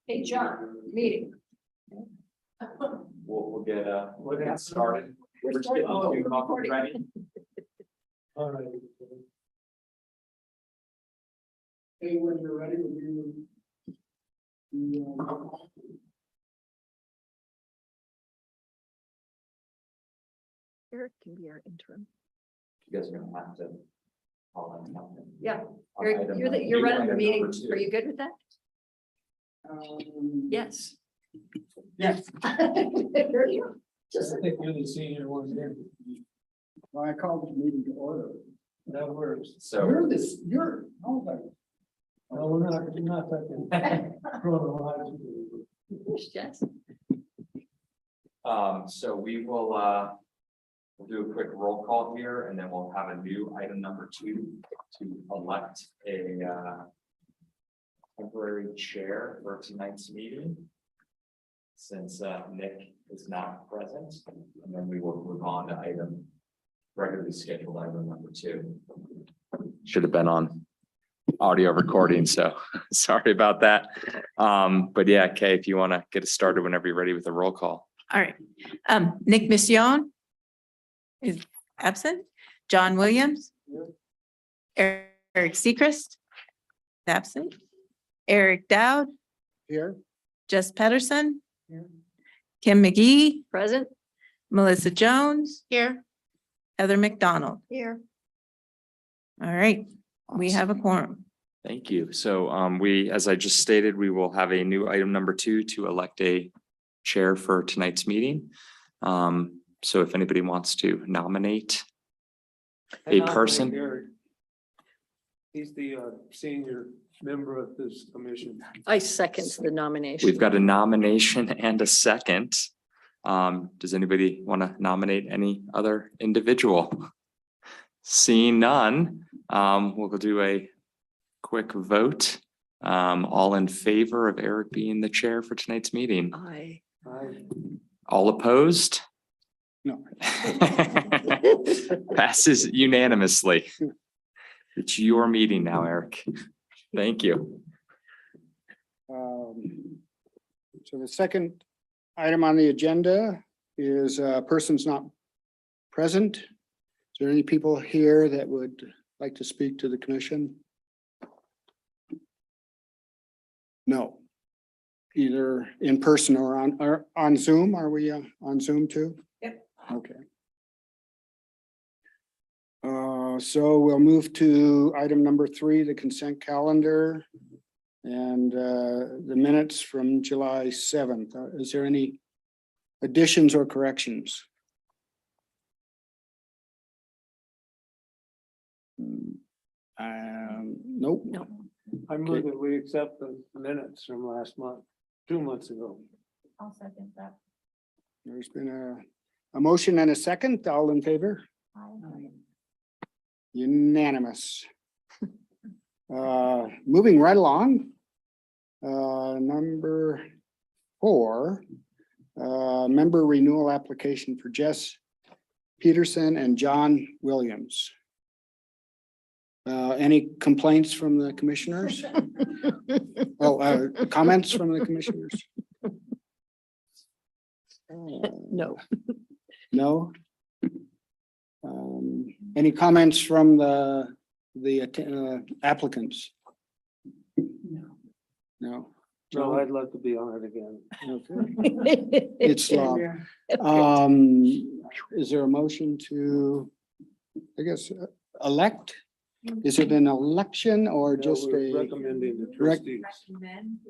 Hey, John, meeting. We'll get started. We're just getting the coffee ready. All right. Hey, when you're ready, Eric can be our interim. You guys are gonna have to. call in something. Yeah, On Eric, item you're number running the meeting. number two. Are you good with that? Yes. Yes. Just I think you're the senior one here. Well, I called the meeting to order. That works. So, You're. No, we're not touching. Chronologically. Jess. so we will, we'll do a quick roll call here and then we'll have a new item number 2 to elect a, temporary chair for tonight's meeting. Since, Nick is not present, and then we will move on to regularly scheduled item number 2. Should have been on audio recording, so sorry about that. But yeah, Kay, if you want to get us started whenever you're ready with a roll call. All right. Nick Mission is absent. John Williams. Eric Seacrest. Absent. Eric Dowd. Here. Jess Pedersen. Here. Kim McGee. Present. Melissa Jones. Here. Heather McDonald. Here. All right. We have a quorum. Thank you. So as I just stated, we will have a new item number 2 to elect a chair for tonight's meeting. So if anybody wants to nominate a person. He's the senior member of this commission. I second the nomination. We've got a nomination and a second. Does anybody want to nominate any other individual? Seeing none, we'll do a quick vote. All in favor of Eric being the chair for tonight's meeting? Aye. All opposed? No. Passes unanimously. It's your meeting now, Eric. Thank you. So the second item on the agenda is persons not present. Is there any people here that would like to speak to the commission? No. Either in person or on Zoom. Are we on Zoom too? Yep. Okay. So we'll move to item number 3, the consent calendar and the minutes from July 7th. Is there any additions or corrections? Nope. No. I move that we accept the minutes from last month, 2 months ago. I'll second that. There's been a motion and a second. All in favor? Unanimous. Moving right along. Number 4, member renewal application for Jess Pedersen and John Williams. Any complaints from the commissioners? Oh, comments from the commissioners? No. No. Any comments from the applicants? No. No, I'd love to be on it again. Okay. It's long. Is there a motion to, I guess, elect? Is it an election or No, just we're a recommending the rec- trustees.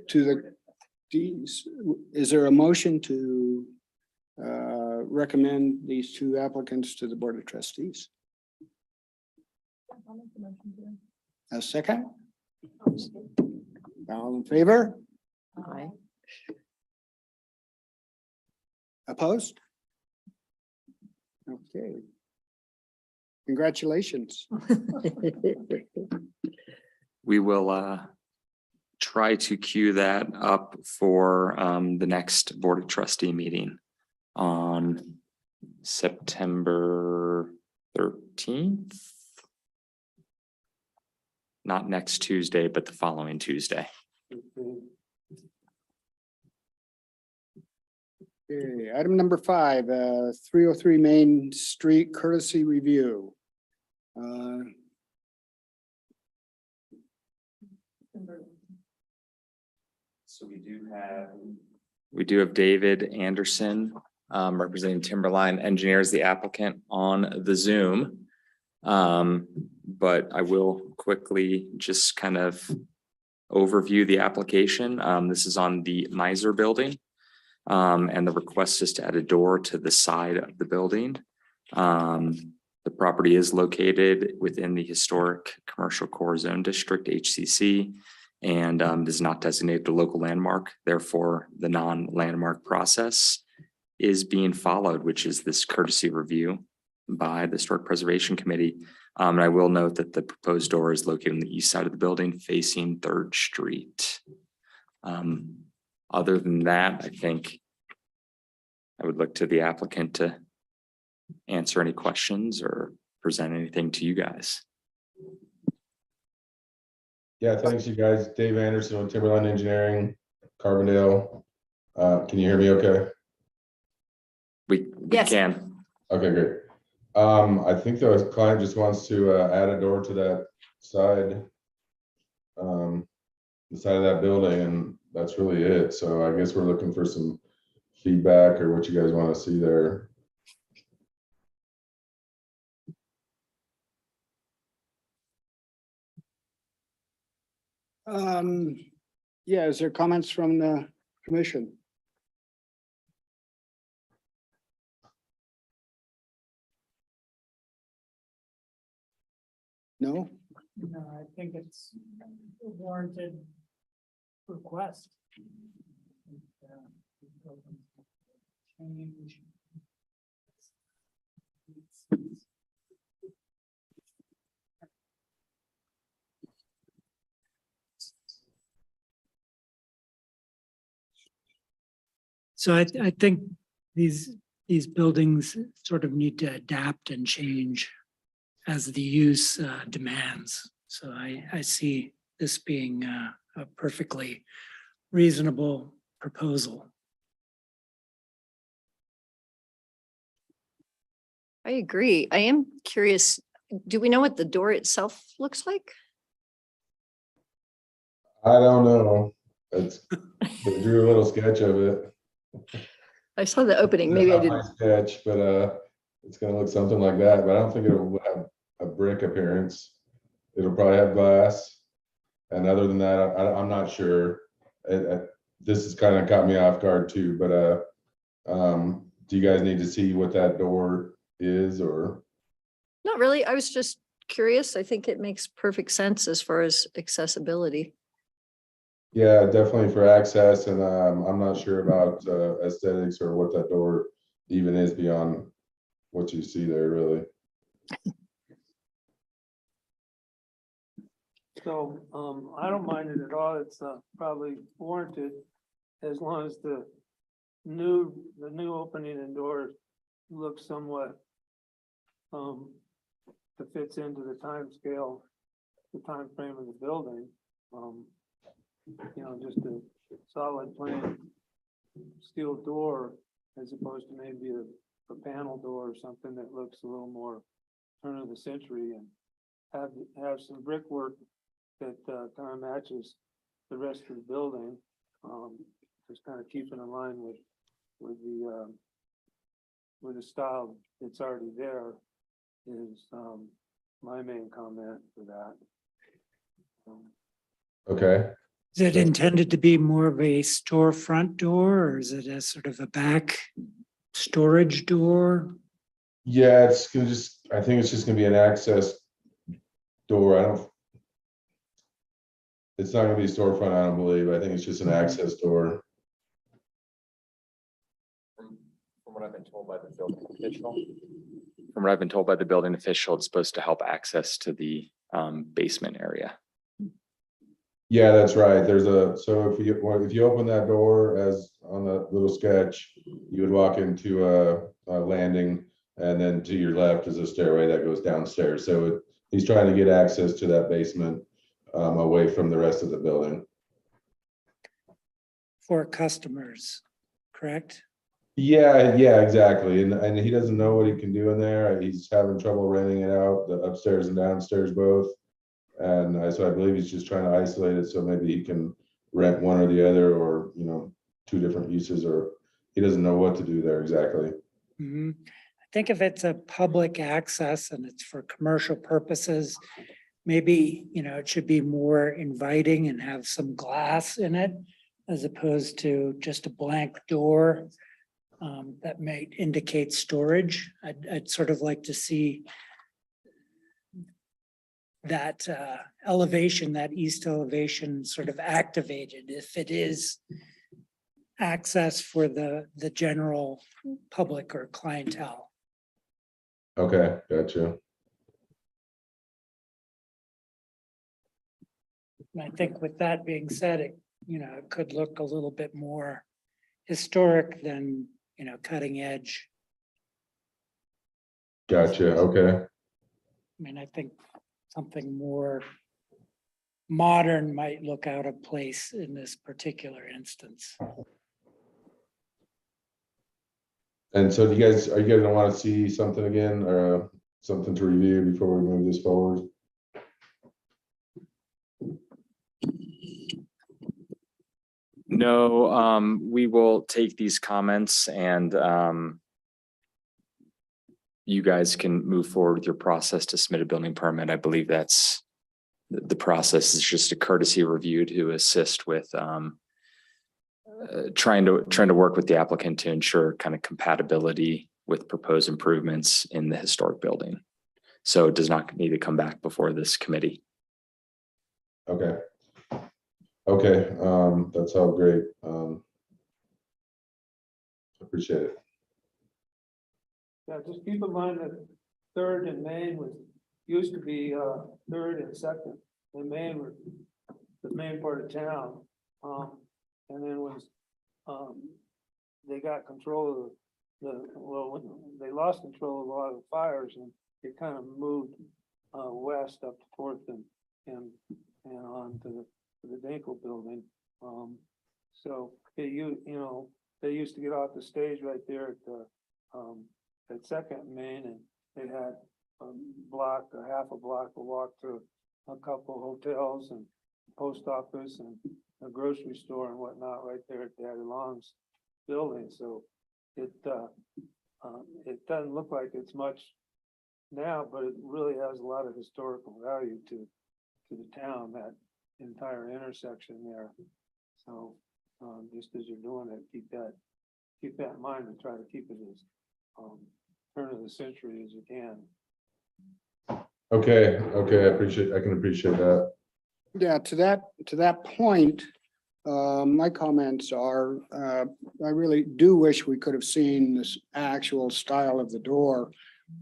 to the Ds? Is there a motion to recommend these 2 applicants to the Board of Trustees? A second? All in favor? Aye. Opposed? Okay. Congratulations. We will try to queue that up for the next Board of Trustee meeting on September 13th. Not next Tuesday, but the following Tuesday. Okay. Okay, item number 5, 303 Main Street courtesy review. So we do have David Anderson, representing Timberline Engineers, the applicant on the Zoom. But I will quickly just kind of overview the application. This is on the Miser building. And the request is to add a door to the side of the building. The property is located within the historic commercial core zone district, HCC, and is not designated a local landmark. Therefore, the non-landmark process is being followed, which is this courtesy review by the Historic Preservation Committee. And I will note that the proposed door is located on the east side of the building facing 3rd Street. Other than that, I think I would look to the applicant to answer any questions or present anything to you guys. Yeah, thanks you guys. Dave Anderson with Timberline Engineering, Carbondale. Can you hear me okay? We Yes. can. Okay, great. I think the client just wants to add a door to that side, the side of that building, and that's really it. So I guess we're looking for some feedback or what you guys want to see there. Yeah, is there comments from the commission? No? No, I think it's a warranted request. Change. So I think these buildings sort of need to adapt and change as the use demands. So I see this being a perfectly reasonable proposal. I agree. I am curious, do we know what the door itself looks like? I don't know. It's, they drew a little sketch of it. I saw the opening, maybe I Not my didn't. sketch, but it's gonna look something like that, but I don't think it'll have a brick appearance. It'll probably have glass. And other than that, I'm not sure. This has kind of caught me off guard too, but do you guys need to see what that door is or? Not really. I was just curious. I think it makes perfect sense as far as accessibility. Yeah, definitely for access, and I'm not sure about aesthetics or what that door even is beyond what you see there, really. So, I don't mind it at all. It's probably warranted as long as the new opening and door looks somewhat that fits into the time scale, the time frame of the building. You know, just a solid plain steel door as opposed to maybe a panel door or something that looks a little more turn of the century, and have some brickwork that kind of matches the rest of the building. Just kind of keeping in line with the style that's already there is my main comment for that. Okay. Is it intended to be more of a storefront door, or is it a sort of a back storage door? Yeah, it's gonna I think it's just gonna be an access door. It's not gonna be a storefront, I don't believe. I think it's just an access door. From what I've been told by the building official, it's supposed to help access to the basement area. Yeah, that's right. So if you open that door as on the little sketch, you would walk into a landing, and then to your left is a stairway that goes downstairs. So he's trying to get access to that basement away from the rest of the building. For customers, correct? Yeah, exactly. And he doesn't know what he can do in there. He's having trouble renting it out, the upstairs and downstairs both. And so I believe he's just trying to isolate it so maybe he can rent one or the other, or, two different uses, or he doesn't know what to do there exactly. Mhm. I think if it's a public access and it's for commercial purposes, maybe, it should be more inviting and have some glass in it as opposed to just a blank door that might indicate storage. I'd sort of like to see that elevation, that east elevation sort of activated if it is access for the general public or clientele. Okay, gotcha. And I think with that being said, it could look a little bit more historic than, cutting edge. Gotcha, okay. I think something more modern might look out of place in this particular instance. And so are you guys gonna want to see something again, or something to review before we move this forward? No, we will take these comments and you guys can move forward with your process to submit a building permit. I believe that's the process is just a courtesy review to assist with trying to work with the applicant to ensure kind of compatibility with proposed improvements in the historic building. So it does not need to come back before this committee. Okay. Okay, that's all great. Appreciate it. Yeah, just keep in mind that Third and Main used to be Third and Second. And Main were the main part of town. And then they got control of when they lost control of a lot of the fires, and it kind of moved west up to Fourth and on to the Dankel building. So they used to get off the stage right there at Second and Main, and they had half a block to walk through a couple hotels and post office and a grocery store and whatnot right there at Daddy Long's building. So it doesn't look like it's much now, but it really has a lot of historical value to the town, that entire intersection there. So just as you're doing it, keep that in mind and try to keep it as turn of the century as you can. Okay, I can appreciate that. Yeah, to that point, my comments are, I really do wish we could have seen this actual style of the door.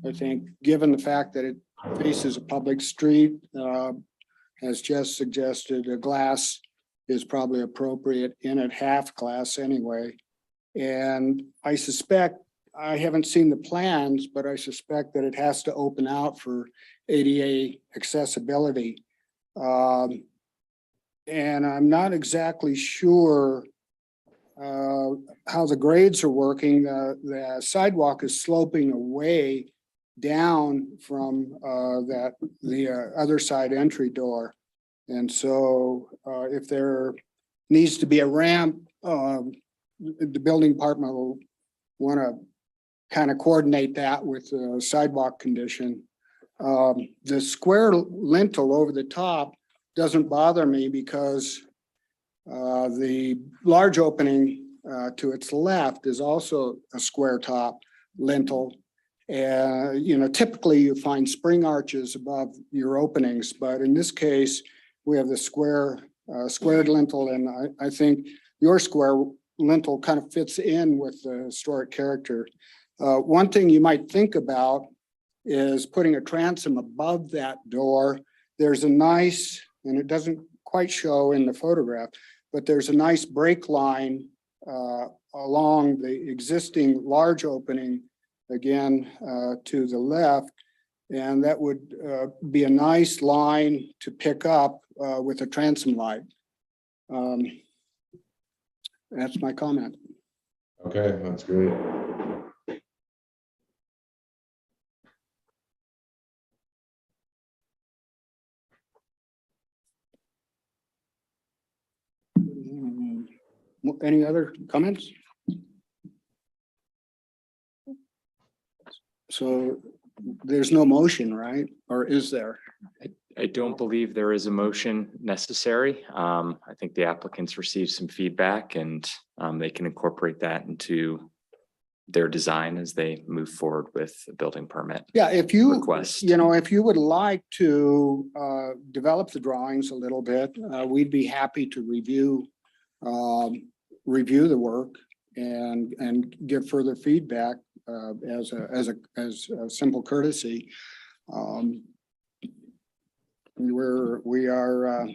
I think, given the fact that it faces a public street, as Jess suggested, a glass is probably appropriate in at half glass anyway. And I suspect, I haven't seen the plans, but I suspect that it has to open out for ADA accessibility. And I'm not exactly sure how the grades are working. The sidewalk is sloping away down from the other side entry door. And so if there needs to be a ramp, the building department will want to kind of coordinate that with the sidewalk condition. The square lintel over the top doesn't bother me because the large opening to its left is also a square top lintel. And, typically you find spring arches above your openings, but in this case, we have the squared lintel, and I think your square lintel kind of fits in with the historic character. One thing you might think about is putting a transom above that door. There's a nice, and it doesn't quite show in the photograph, but there's a nice break line along the existing large opening, again, to the left. And that would be a nice line to pick up with a transom light. That's my comment. Okay, that's great. Any other comments? So there's no motion, right? Or is there? I don't believe there is a motion necessary. I think the applicants received some feedback and they can incorporate that into their design as they move forward with the building permit. Yeah, if you, Request. if you would like to develop the drawings a little bit, we'd be happy to review the work and give further feedback as a simple courtesy. We are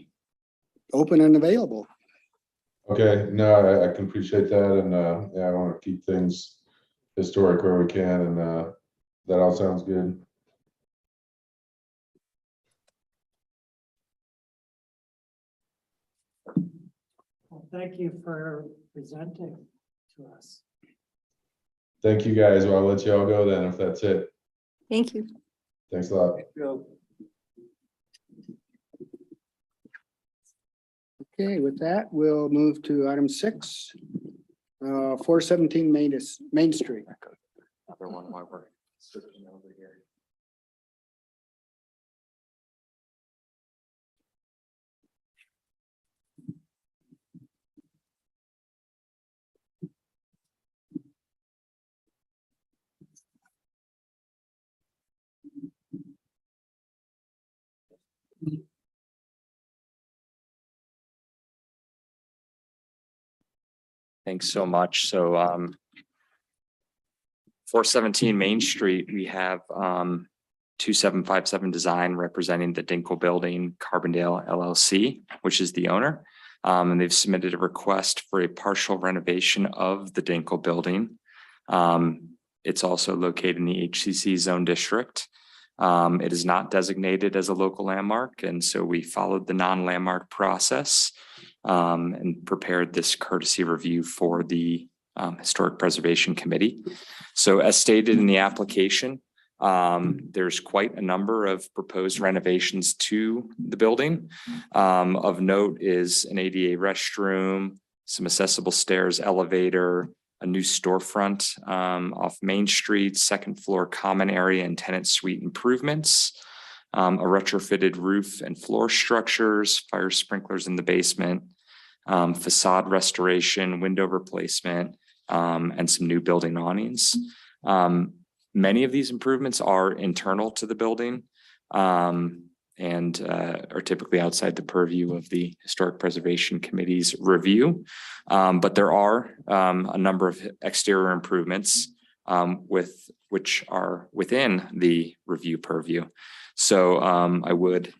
open and available. Okay, no, I can appreciate that, and yeah, I want to keep things historic where we can, and that all sounds good. Well, thank you for presenting to us. Thank you, guys. Well, I'll let you all go then, if that's it. Thank you. Thanks a lot. Okay, with that, we'll move to item 6, 417 Main Street. Other one while we're switching over here. Thanks so much. So 417 Main Street, we have 2757 Design representing the Dinkle Building, Carbondale LLC, which is the owner. And they've submitted a request for a partial renovation of the Dinkle Building. It's also located in the HCC zone district. It is not designated as a local landmark, and so we followed the non-landmark process and prepared this courtesy review for the Historic Preservation Committee. So as stated in the application, there's quite a number of proposed renovations to the building. Of note is an ADA restroom, some accessible stairs, elevator, a new storefront off Main Street, second floor common area and tenant suite improvements, a retrofitted roof and floor structures, fire sprinklers in the basement, facade restoration, window replacement, and some new building awnings. Many of these improvements are internal to the building and are typically outside the purview of the Historic Preservation Committee's review. But there are a number of exterior improvements which are within the review purview. So I would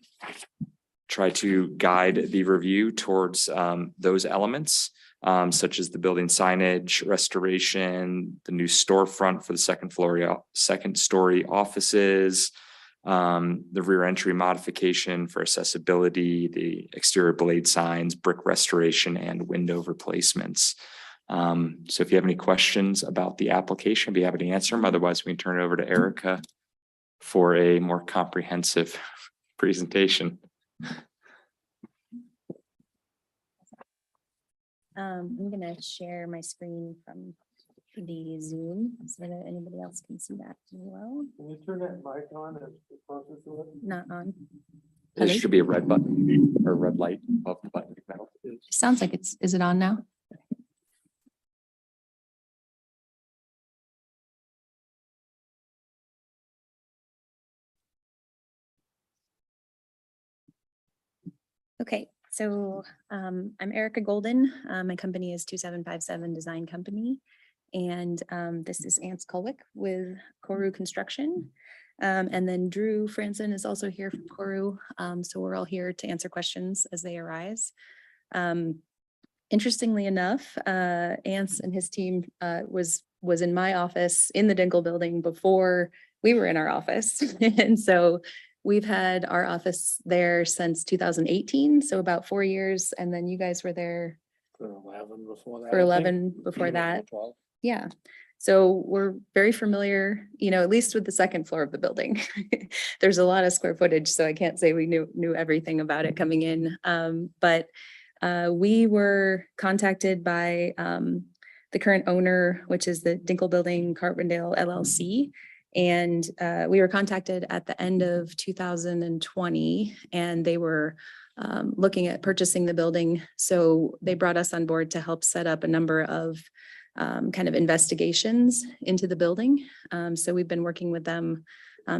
try to guide the review towards those elements, such as the building signage, restoration, the new storefront for the second story offices, the rear entry modification for accessibility, the exterior blade signs, brick restoration, and window replacements. So if you have any questions about the application, I'd be happy to answer them. Otherwise, we can turn it over to Erica for a more comprehensive presentation. I'm gonna share my screen from the Zoom so that anybody else can see that as well. Can you turn that mic on if it's closer to it? Not on. There should be a red button or red light above the button. Sounds like is it on now? Okay, so I'm Erica Golden. My company is 2757 Design Company. And this is Ance Colwick with Koru Construction. And then Drew Franson is also here from Koru. So we're all here to answer questions as they arise. Interestingly enough, Ance and his team was in my office in the Dinkle building before we were in our office. And so we've had our office there since 2018, so about 4 years. And then you guys were there For 11 before that. for 11 before that. Yeah. So we're very familiar, at least with the second floor of the building. There's a lot of square footage, so I can't say we knew everything about it coming in. But we were contacted by the current owner, which is the Dinkle Building Carbondale LLC. And we were contacted at the end of 2020, and they were looking at purchasing the building. So they brought us on board to help set up a number of kind of investigations into the building. So we've been working with them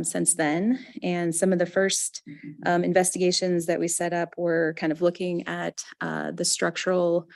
since then. And some of the first investigations that we set up were kind of looking at the structural,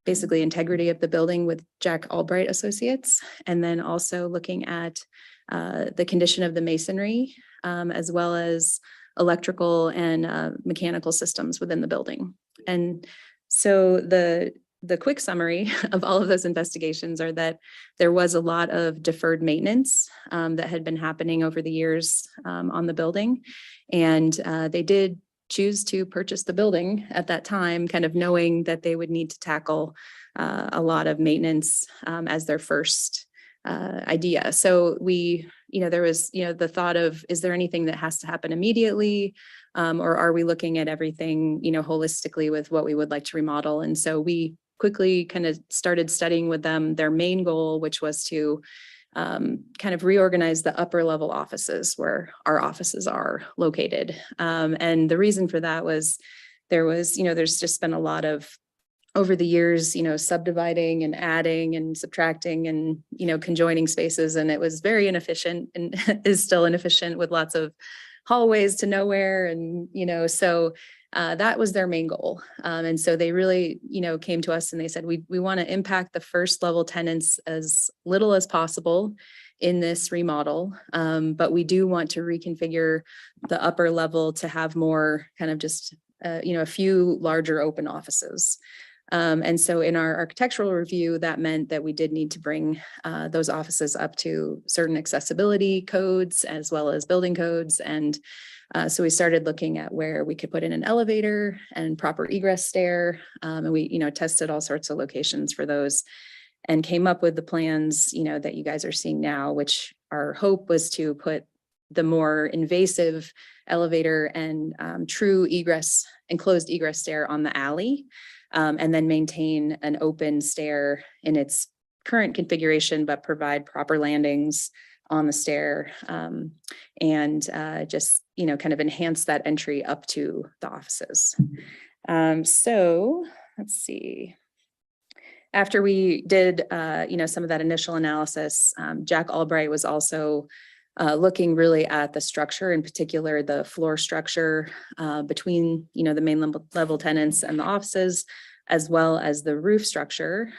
basically integrity of the building with Jack Albright Associates, and then also looking at the condition of the masonry, as well as electrical and mechanical systems within the building. And so the quick summary of all of those investigations are that there was a lot of deferred maintenance that had been happening over the years on the building. And they did choose to purchase the building at that time, kind of knowing that they would need to tackle a lot of maintenance as their first idea. So there was, the thought of, is there anything that has to happen immediately? Or are we looking at everything, holistically with what we would like to remodel? And so we quickly kind of started studying with them their main goal, which was to kind of reorganize the upper level offices where our offices are located. And the reason for that was there's just been a lot of, over the years, subdividing and adding and subtracting and, conjoining spaces. And it was very inefficient and is still inefficient with lots of hallways to nowhere. And, so that was their main goal. And so they really, came to us and they said, we want to impact the first level tenants as little as possible in this remodel. But we do want to reconfigure the upper level to have more kind of just, a few larger open offices. And so in our architectural review, that meant that we did need to bring those offices up to certain accessibility codes as well as building codes. And so we started looking at where we could put in an elevator and proper egress stair. And we, tested all sorts of locations for those and came up with the plans, that you guys are seeing now, which our hope was to put the more invasive elevator and true enclosed egress stair on the alley. And then maintain an open stair in its current configuration, but provide proper landings on the stair and just, kind of enhance that entry up to the offices. So let's see. After we did, some of that initial analysis, Jack Albright was also looking really at the structure, in particular, the floor structure between, the main level tenants and the offices, as well as the roof structure.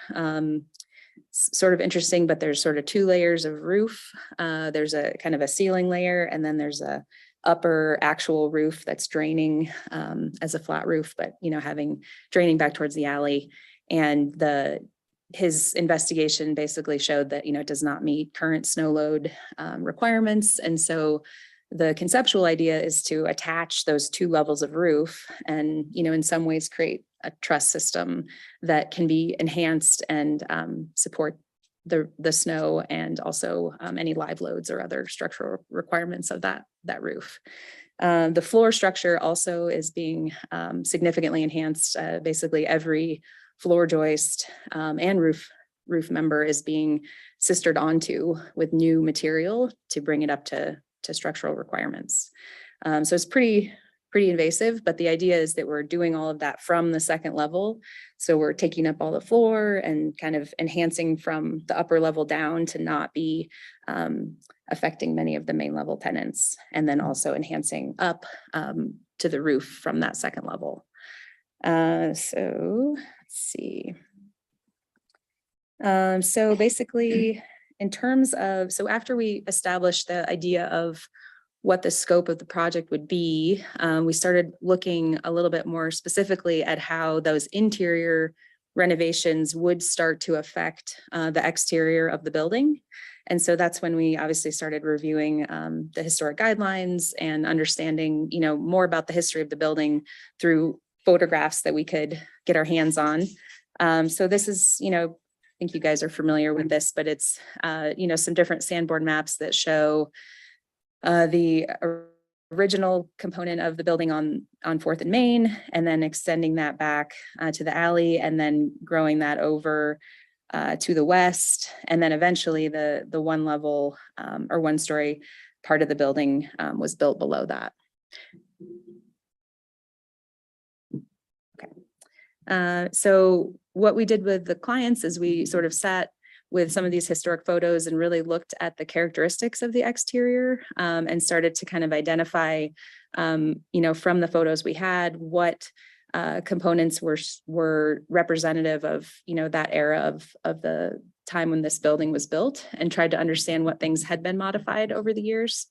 Sort of interesting, but there's sort of two layers of roof. There's a kind of a ceiling layer, and then there's a upper actual roof that's draining as a flat roof, but, draining back towards the alley. And his investigation basically showed that, it does not meet current snow load requirements. And so the conceptual idea is to attach those two levels of roof and, in some ways create a truss system that can be enhanced and support the snow and also any live loads or other structural requirements of that roof. The floor structure also is being significantly enhanced. Basically every floor joist and roof member is being sistered onto with new material to bring it up to structural requirements. So it's pretty invasive, but the idea is that we're doing all of that from the second level. So we're taking up all the floor and kind of enhancing from the upper level down to not be affecting many of the main level tenants, and then also enhancing up to the roof from that second level. So let's see. So basically, in terms of, so after we established the idea of what the scope of the project would be, we started looking a little bit more specifically at how those interior renovations would start to affect the exterior of the building. And so that's when we obviously started reviewing the historic guidelines and understanding, more about the history of the building through photographs that we could get our hands on. So this is, think you guys are familiar with this, but it's, some different sandboard maps that show the original component of the building on 4th and Main, and then extending that back to the alley, and then growing that over to the west, and then eventually the one level or 1-story part of the building was built below that. Okay. So what we did with the clients is we sort of sat with some of these historic photos and really looked at the characteristics of the exterior and started to kind of identify, from the photos we had, what components were representative of, that era of the time when this building was built, and tried to understand what things had been modified over the years.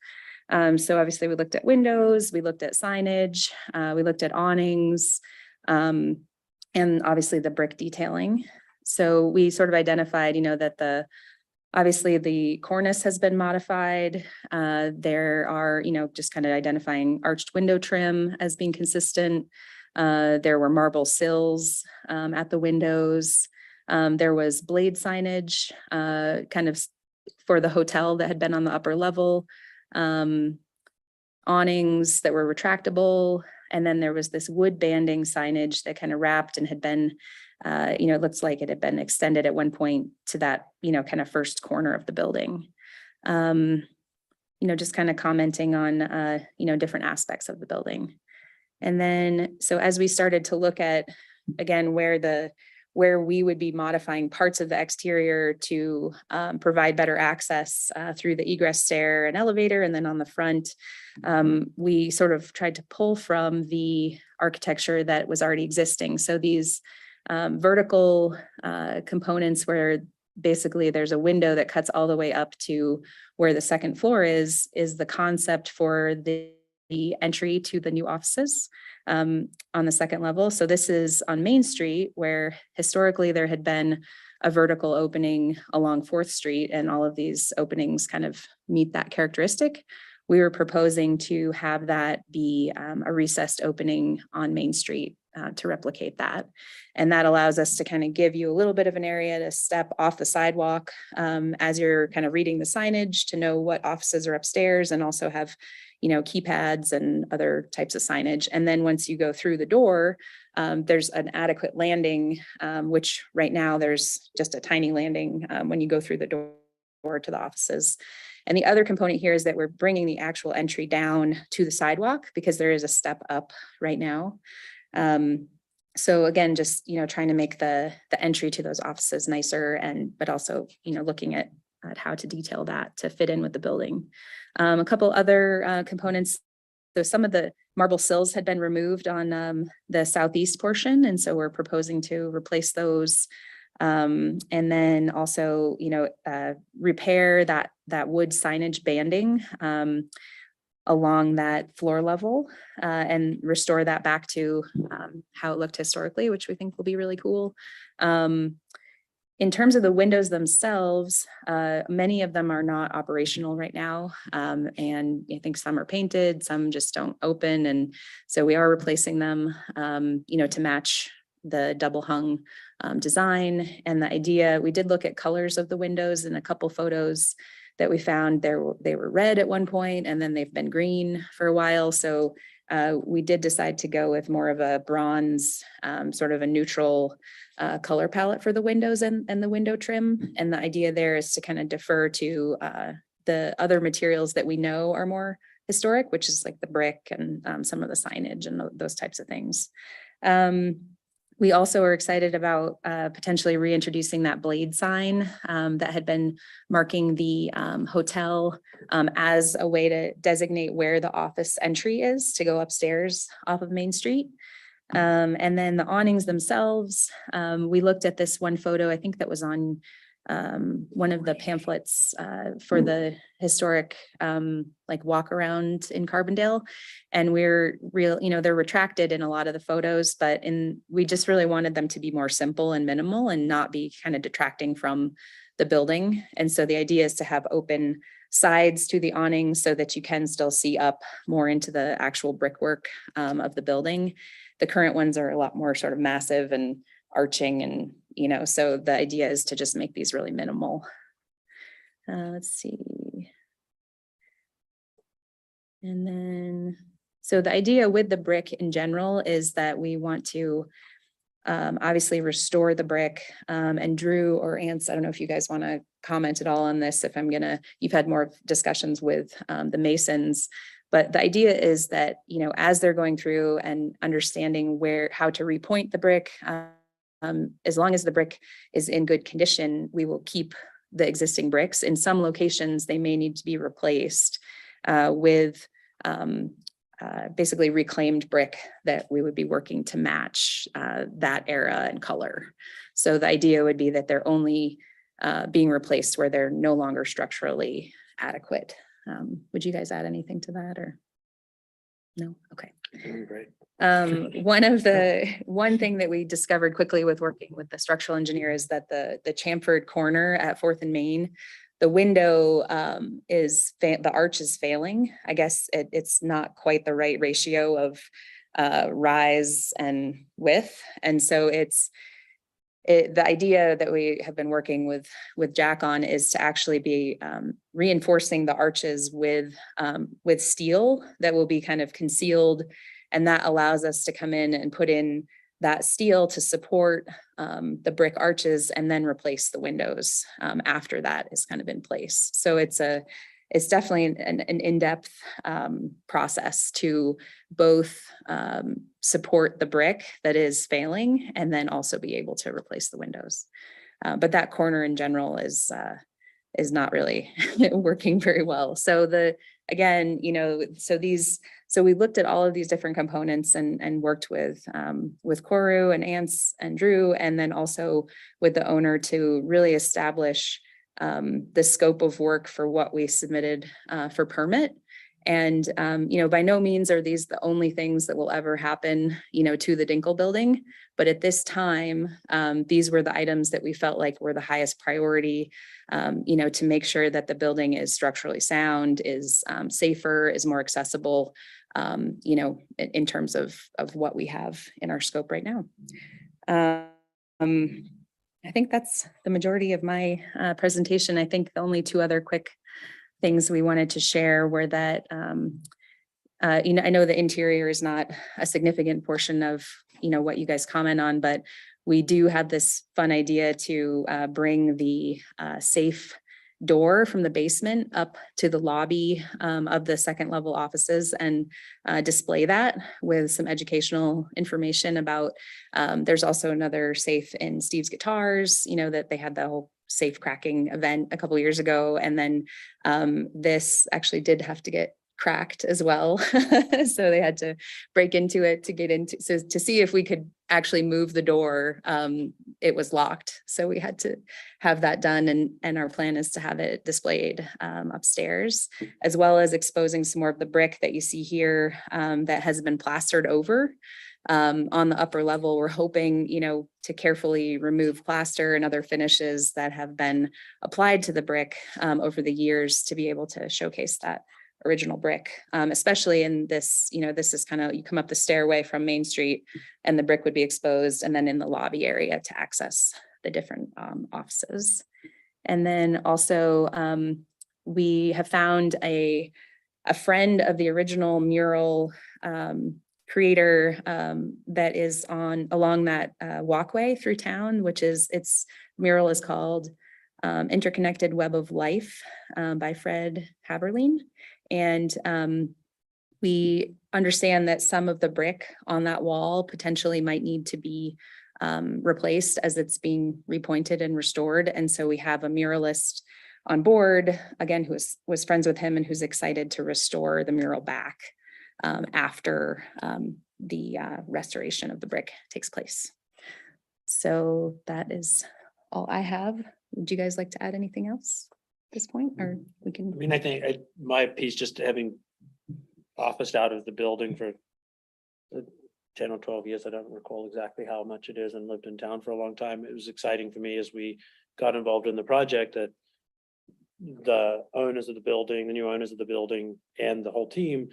So obviously we looked at windows, we looked at signage, we looked at awnings, and obviously the brick detailing. So we sort of identified, that obviously the cornice has been modified. There are, just kind of identifying arched window trim as being consistent. There were marble sills at the windows. There was blade signage kind of for the hotel that had been on the upper level. Awnings that were retractable. And then there was this wood banding signage that kind of wrapped and had been, it looks like it had been extended at one point to that, kind of first corner of the building. Just kind of commenting on, different aspects of the building. And then, so as we started to look at, again, where we would be modifying parts of the exterior to provide better access through the egress stair and elevator, and then on the front, we sort of tried to pull from the architecture that was already existing. So these vertical components where basically there's a window that cuts all the way up to where the second floor is the concept for the entry to the new offices on the second level. So this is on Main Street, where historically there had been a vertical opening along 4th Street, and all of these openings kind of meet that characteristic. We were proposing to have that be a recessed opening on Main Street to replicate that. And that allows us to kind of give you a little bit of an area to step off the sidewalk as you're kind of reading the signage, to know what offices are upstairs, and also have, keypads and other types of signage. And then once you go through the door, there's an adequate landing, which right now there's just a tiny landing when you go through the door to the offices. And the other component here is that we're bringing the actual entry down to the sidewalk, because there is a step up right now. So again, just, trying to make the entry to those offices nicer, but also, looking at how to detail that to fit in with the building. A couple other components. So some of the marble sills had been removed on the southeast portion, and so we're proposing to replace those. And then also, repair that wood signage banding along that floor level and restore that back to how it looked historically, which we think will be really cool. In terms of the windows themselves, many of them are not operational right now. And I think some are painted, some just don't open. And so we are replacing them, to match the double hung design. And the idea, we did look at colors of the windows in a couple photos that we found. They were red at one point, and then they've been green for a while. So we did decide to go with more of a bronze, sort of a neutral color palette for the windows and the window trim. And the idea there is to kind of defer to the other materials that we know are more historic, which is like the brick and some of the signage and those types of things. We also are excited about potentially reintroducing that blade sign that had been marking the hotel as a way to designate where the office entry is to go upstairs off of Main Street. And then the awnings themselves, we looked at this one photo, I think that was on one of the pamphlets for the historic like walk around in Carbondale. And they're retracted in a lot of the photos, but we just really wanted them to be more simple and minimal and not be kind of detracting from the building. And so the idea is to have open sides to the awning so that you can still see up more into the actual brickwork of the building. The current ones are a lot more sort of massive and arching and, so the idea is to just make these really minimal. Let's see. And then, so the idea with the brick in general is that we want to obviously restore the brick, and Drew or Ance, I don't know if you guys want to comment at all on this, if you've had more discussions with the masons, but the idea is that, as they're going through and understanding how to repoint the brick, as long as the brick is in good condition, we will keep the existing bricks. In some locations, they may need to be replaced with basically reclaimed brick that we would be working to match that era and color. So the idea would be that they're only being replaced where they're no longer structurally adequate. Would you guys add anything to that or? No? Okay. Great. One thing that we discovered quickly with working with the structural engineer is that the chamfered corner at 4th and Main, the window the arch is failing. I guess it's not quite the right ratio of rise and width. And so the idea that we have been working with Jack on is to actually be reinforcing the arches with steel that will be kind of concealed. And that allows us to come in and put in that steel to support the brick arches and then replace the windows after that is kind of in place. So it's definitely an in-depth process to both support the brick that is failing and then also be able to replace the windows. But that corner in general is not really working very well. So so we looked at all of these different components and worked with Koru and Ance and Drew, and then also with the owner to really establish the scope of work for what we submitted for permit. And, by no means are these the only things that will ever happen, to the Dinkle building. But at this time, these were the items that we felt like were the highest priority, to make sure that the building is structurally sound, is safer, is more accessible, in terms of what we have in our scope right now. I think that's the majority of my presentation. I think the only two other quick things we wanted to share were that, I know the interior is not a significant portion of, what you guys comment on, but we do have this fun idea to bring the safe door from the basement up to the lobby of the second level offices and display that with some educational information about, there's also another safe in Steve's Guitars, that they had the whole safe cracking event a couple of years ago. And then this actually did have to get cracked as well. So they had to break into it to get into, so to see if we could actually move the door, it was locked. So we had to have that done. And our plan is to have it displayed upstairs, as well as exposing some more of the brick that you see here that has been plastered over. On the upper level, we're hoping, to carefully remove plaster and other finishes that have been applied to the brick over the years to be able to showcase that original brick, especially in this, this is kind of, you come up the stairway from Main Street and the brick would be exposed, and then in the lobby area to access the different offices. And then also we have found a friend of the original mural creator that is along that walkway through town, which is, its mural is called Interconnected Web of Life by Fred Haberlein. And we understand that some of the brick on that wall potentially might need to be replaced as it's being repointed and restored. And so we have a muralist on board, again, who was friends with him and who's excited to restore the mural back after the restoration of the brick takes place. So that is all I have. Would you guys like to add anything else at this point, or we can? I mean, I think my piece, just having officed out of the building for 10 or 12 years, I don't recall exactly how much it is, and lived in town for a long time. It was exciting for me as we got involved in the project that the owners of the building, the new owners of the building, and the whole team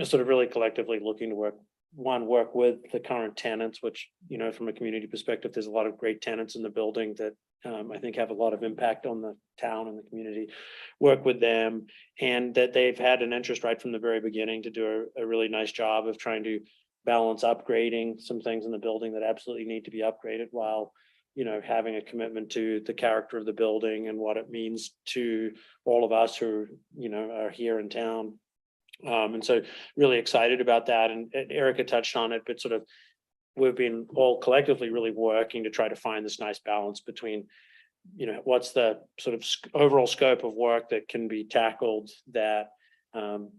are sort of really collectively looking to work one, work with the current tenants, which, you know, from a community perspective, there's a lot of great tenants in the building that I think have a lot of impact on the town and the community. Work with them, and that they've had an interest right from the very beginning to do a really nice job of trying to balance upgrading some things in the building that absolutely need to be upgraded, while, you know, having a commitment to the character of the building and what it means to all of us who, you know, are here in town. And so really excited about that. And Erica touched on it, but sort of we've been all collectively really working to try to find this nice balance between, you know, what's the sort of overall scope of work that can be tackled that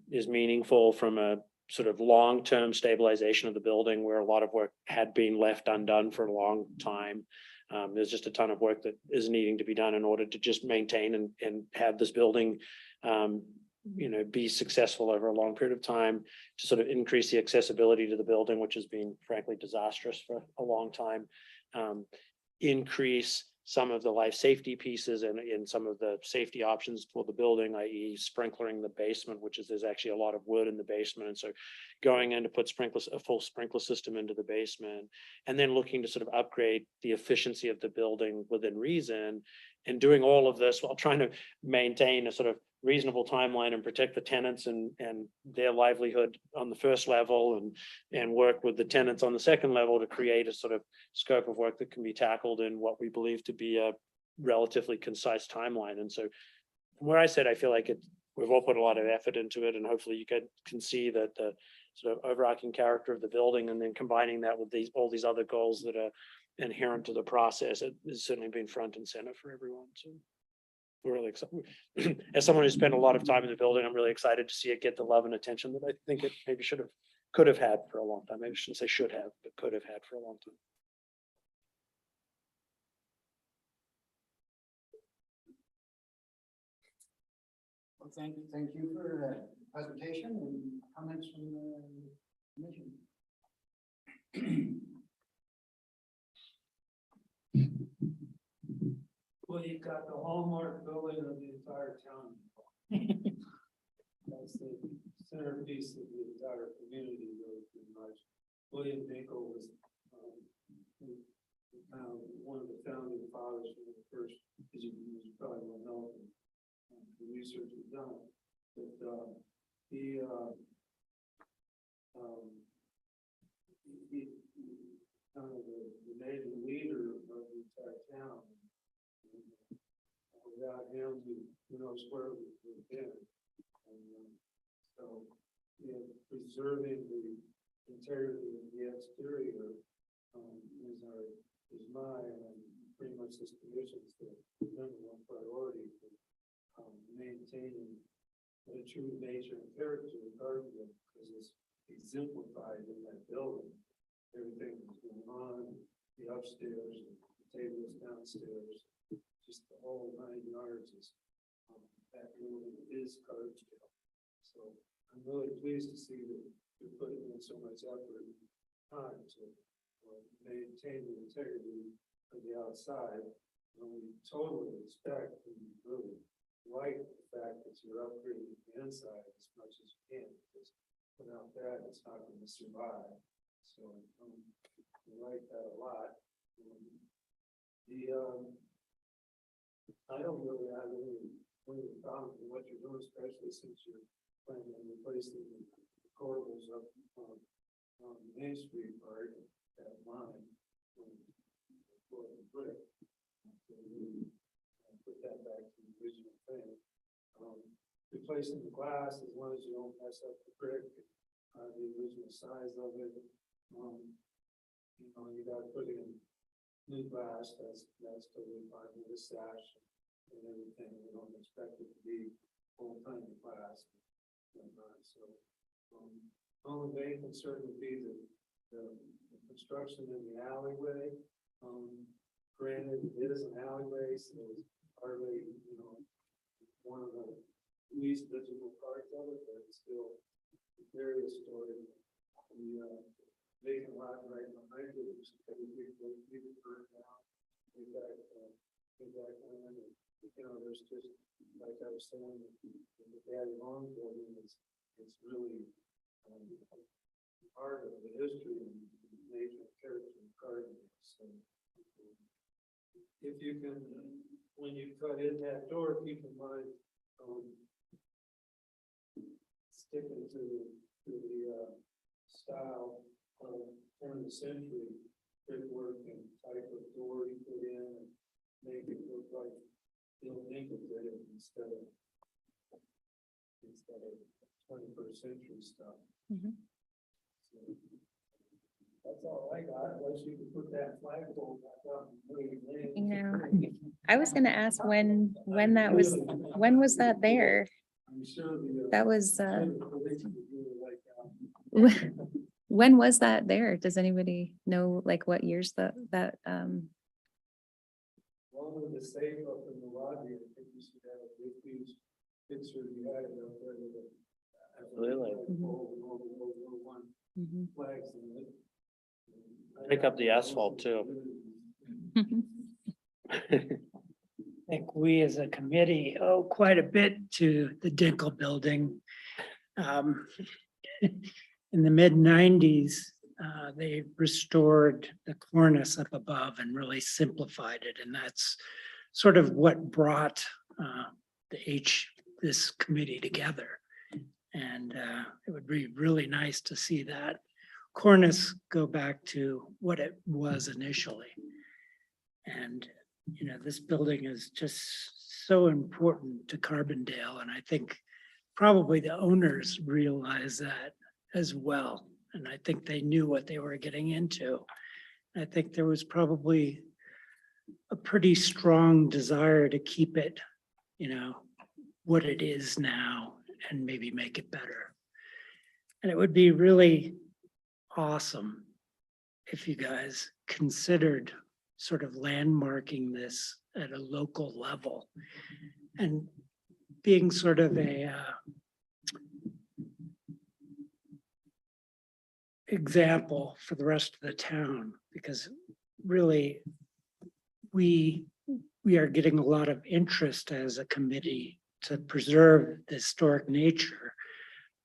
is meaningful from a sort of long-term stabilization of the building, where a lot of work had been left undone for a long time. There's just a ton of work that is needing to be done in order to just maintain and have this building, you know, be successful over a long period of time, to sort of increase the accessibility to the building, which has been frankly disastrous for a long time. Increase some of the life safety pieces and in some of the safety options for the building, i.e. sprinklering the basement, which is, there's actually a lot of wood in the basement. And so going in to put sprinklers, a full sprinkler system into the basement, and then looking to sort of upgrade the efficiency of the building within reason, and doing all of this while trying to maintain a sort of reasonable timeline and protect the tenants and their livelihood on the first level, and work with the tenants on the second level to create a sort of scope of work that can be tackled in what we believe to be a relatively concise timeline. And so from where I said, I feel like we've all put a lot of effort into it, and hopefully you can see that the sort of overarching character of the building, and then combining that with all these other goals that are inherent to the process, it has certainly been front and center for everyone. So we're really excited. As someone who spent a lot of time in the building, I'm really excited to see it get the love and attention that I think it maybe could have had for a long time. Maybe I shouldn't say should have, but could have had for a long time. Well, thank you for that presentation and comments from the commission. Well, you've got the hallmark building of the entire town. That's the centerpiece of the entire community, really, pretty much. William Dinkel was one of the founding fathers from the first, as you probably will know, the research was done. But he kind of the major leader of the entire town. Without him, who knows where we would have been. And so, you know, preserving the integrity of the exterior is my and pretty much this commission's the number one priority for maintaining the true nature and character of Carbondale, because it's exemplified in that building. Everything that's going on, the upstairs, the tables downstairs. Just the whole 9 yards is that building is Carbondale. So I'm really pleased to see that you're putting in so much effort and time to maintain the integrity of the outside. And we totally expect and really like the fact that you're upgrading the inside as much as you can, because without that, it's not going to survive. So we like that a lot. I don't really have any problem with what you're doing, especially since you're planning on replacing the corridors up on Main Street part at line. Brick. Put that back to the original thing. Replacing the glass, as long as you don't mess up the brick, the original size of it. You know, you got to put in new glass. That's totally fine with the sash and everything. We don't expect it to be full-time glass. So, only main concern would be the construction in the alleyway. Granted, it is an alleyway, so it's hardly, you know, one of the least visible parts of it, but it's still a various story. The vacant lot right behind it, which is pretty big, burnt down. Way back when, and, you know, there's just, like I was saying, the Daddy Long building is really part of the history and major character of Carbondale. So if you can, when you cut in that door, keep in mind, sticking to the style of turn of the century brickwork and type of door you put in and make it look like Bill Lincoln did it instead of 21st century stuff. Mhm. So, that's all I got, unless you can put that flagpole back up. I was gonna ask when was that there? I'm sure the. That was, I'm sure the police would really like that. when was that there? Does anybody know like what years that One with the safe up in the lobby, I think you should have a big huge picture you had it up there with the. Really? World War I Mhm. flags in it. Pick up the asphalt, too. I think we as a committee owe quite a bit to the Dinkle building. Um, In the mid-90s, they restored the cornice up above and really simplified it. And that's sort of what brought this committee together. And it would be really nice to see that cornice go back to what it was initially. And, you know, this building is just so important to Carbondale. And I think probably the owners realize that as well. And I think they knew what they were getting into. I think there was probably a pretty strong desire to keep it, you know, what it is now and maybe make it better. And it would be really awesome if you guys considered sort of landmarking this at a local level and being sort of a example for the rest of the town, because really we are getting a lot of interest as a committee to preserve the historic nature.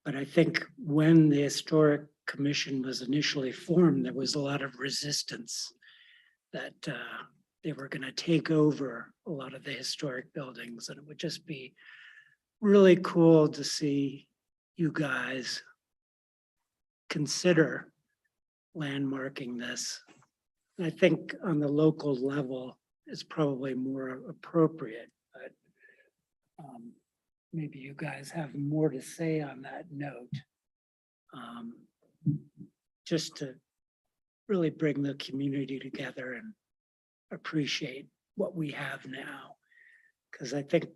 But I think when the Historic Commission was initially formed, there was a lot of resistance that they were going to take over a lot of the historic buildings. And it would just be really cool to see you guys consider landmarking this. And I think on the local level is probably more appropriate, but maybe you guys have more to say on that note. Just to really bring the community together and appreciate what we have now. Because I think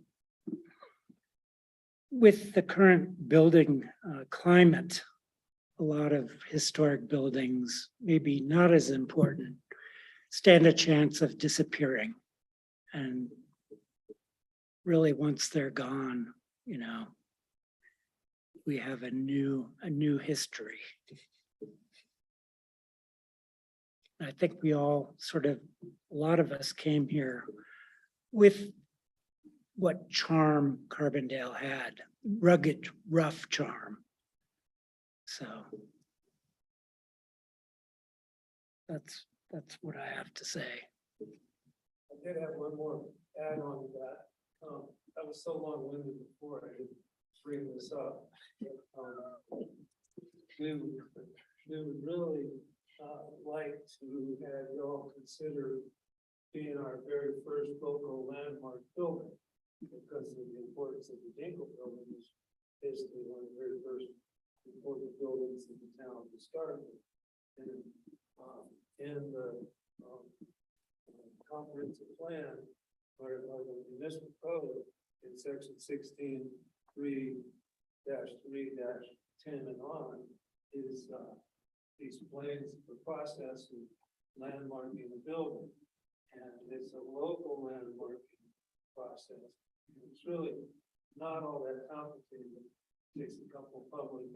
with the current building climate, a lot of historic buildings, maybe not as important, stand a chance of disappearing. And really, once they're gone, you know, we have a new history. I think we all sort of, a lot of us came here with what charm Carbondale had, rugged, rough charm. So that's what I have to say. I did have one more add on to that. That was so long-winded before I could bring this up. We would really like to have you all consider being our very first local landmark building, because of the importance of the Dinkle building is basically one of the very first important buildings in the town to start with. And in the comprehensive plan, or the municipal code, in section 16(3)(3)(10) and on, is explains the process of landmarking the building. And it's a local landmarking process. It's really not all that complicated. It takes a couple public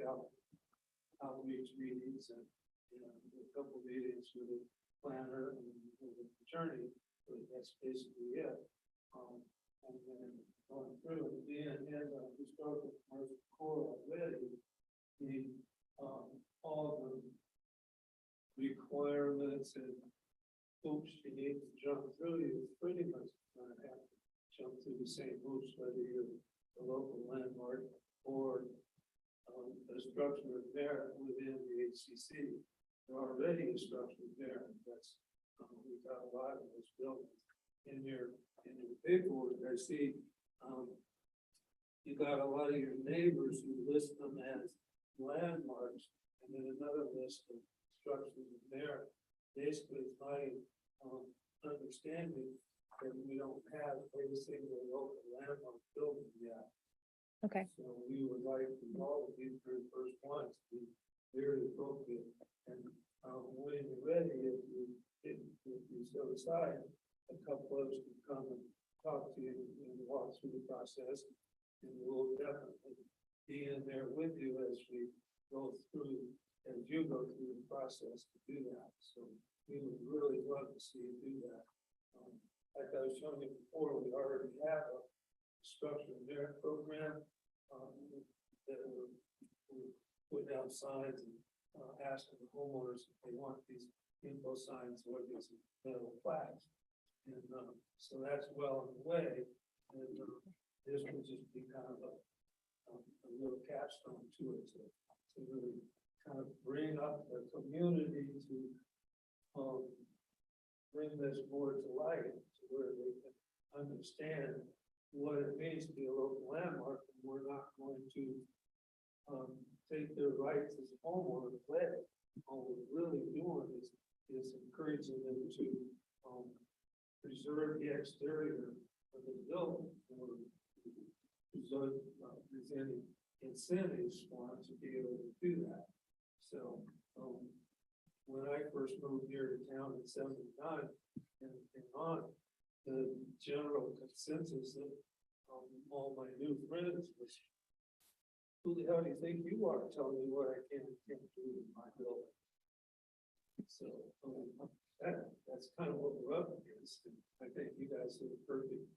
outreach meetings and, you know, a couple meetings with the planner and the attorney, but that's basically it. And then going through, being in a historical commercial core already, the all the requirements and hoops you need to jump through, you pretty much gonna have to jump through the same hoops, whether you're a local landmark or a structure there within the HCC. There already is structure there, and that's, we've got a lot of those buildings. In your paperwork, I see, you got a lot of your neighbors who list them as landmarks, and then another list of structures in there. Basically, it's my understanding that we don't have every single local landmark building yet. Okay. So we would like to all of these very first ones to be very appropriate. And when you're ready, if you so decide, a couple of us can come and talk to you and walk through the process. And we'll definitely be in there with you as we go through, as you go through the process to do that. So we would really love to see you do that. Like I was showing you before, we already have a structured merit program that we put down signs and asking the homeowners if they want these info signs or these metal flags. And so that's well on the way. And this will just be kind of a little capstone to it to really kind of bring up the community to bring this more to light to where they can understand what it means to be a local landmark, and we're not going to take their rights as a homeowner away. All we're really doing is encouraging them to preserve the exterior of the building, or preserve there's any incentives for them to be able to do that. So when I first moved here to town in '79 and on, the general consensus of all my new friends was, who the hell do you think you are telling me what I can and can't do in my building? So that's kind of what we're up against. And I think you guys are the perfect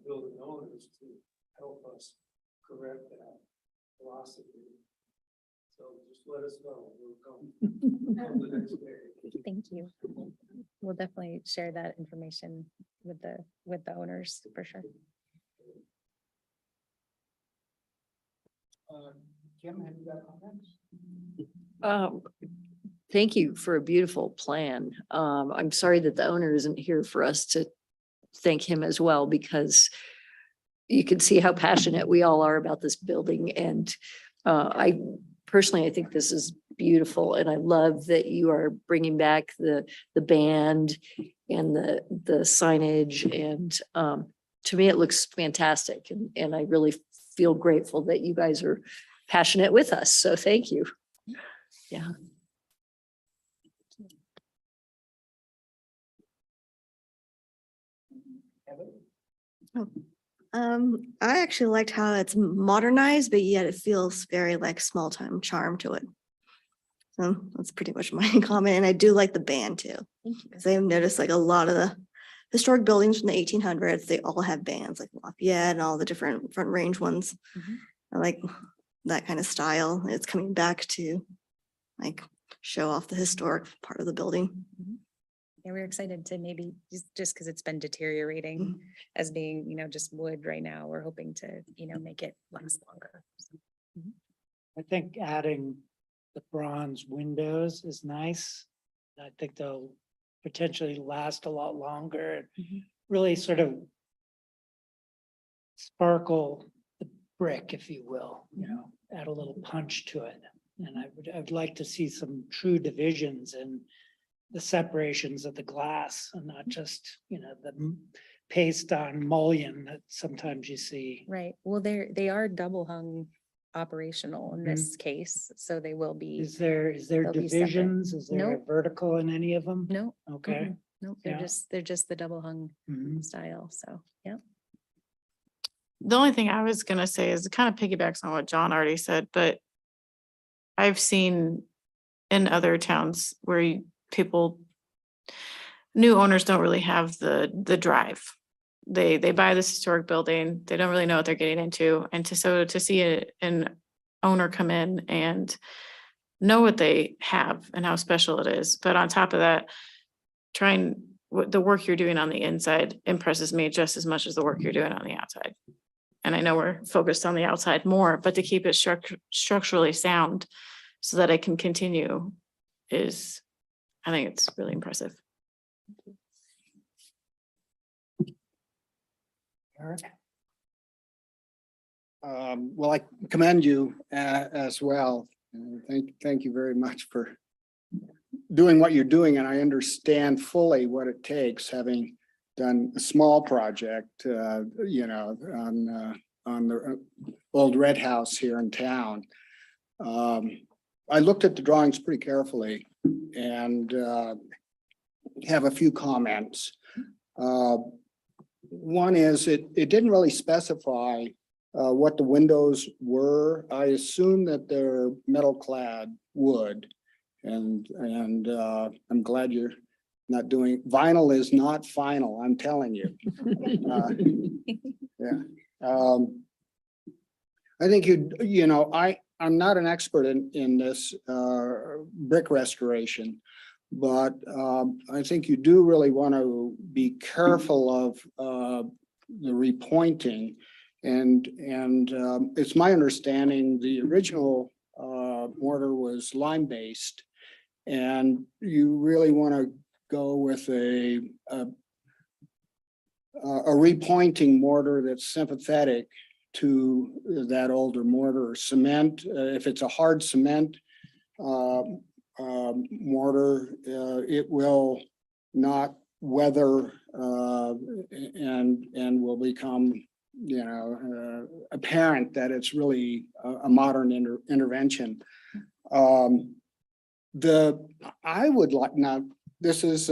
building owners to help us correct that philosophy. So just let us know. We'll come the next day. Thank you. We'll definitely share that information with the owners for sure. Kim, have you got comments? Thank you for a beautiful plan. I'm sorry that the owner isn't here for us to thank him as well, because you can see how passionate we all are about this building. And I personally think this is beautiful. And I love that you are bringing back the band and the signage. And to me, it looks fantastic. And I really feel grateful that you guys are passionate with us. So thank you. Yeah. I actually liked how it's modernized, but yet it feels very like small time charm to it. So that's pretty much my comment. And I do like the band too, because I've noticed like a lot of the historic buildings from the 1800s, they all have bands like Lafayette and all the different Front Range ones. I like that kind of style. It's coming back to like show off the historic part of the building. Yeah, we're excited to maybe just because it's been deteriorating as being, just wood right now. We're hoping to, make it last longer. I think adding the bronze windows is nice. I think they'll potentially last a lot longer and really sort of sparkle the brick, if you will, add a little punch to it. And I'd like to see some true divisions and the separations of the glass and not just, the paste on mullion that sometimes you see. Right. Well, they are double hung operational in this case, so they will be. Is there they'll be separate. divisions? Is there a Nope. vertical in any of them? No. Okay. No, Yeah. they're just the double hung Mhm. style. So, yeah. The only thing I was gonna say is it kind of piggybacks on what John already said, but I've seen in other towns where new owners don't really have the drive. They buy this historic building, they don't really know what they're getting into. And to see an owner come in and know what they have and how special it is. But on top of that, the work you're doing on the inside impresses me just as much as the work you're doing on the outside. And I know we're focused on the outside more, but to keep it structurally sound so that it can continue I think it's really impressive. Well, I commend you as well. Thank you very much for doing what you're doing, and I understand fully what it takes, having done a small project, you know, on the old red house here in town. I looked at the drawings pretty carefully and have a few comments. One is it didn't really specify what the windows were. I assume that they're metal clad wood, and I'm glad you're not doing, vinyl is not final, I'm telling you. Yeah. I think you know, I'm not an expert in this brick restoration, but I think you do really want to be careful of the repointing. And it's my understanding the original mortar was lime-based, and you really want to go with a repointing mortar that's sympathetic to that older mortar. Or cement, if it's a hard cement mortar, it will not weather and will become, you know, apparent that it's really a modern intervention. I would like, now this is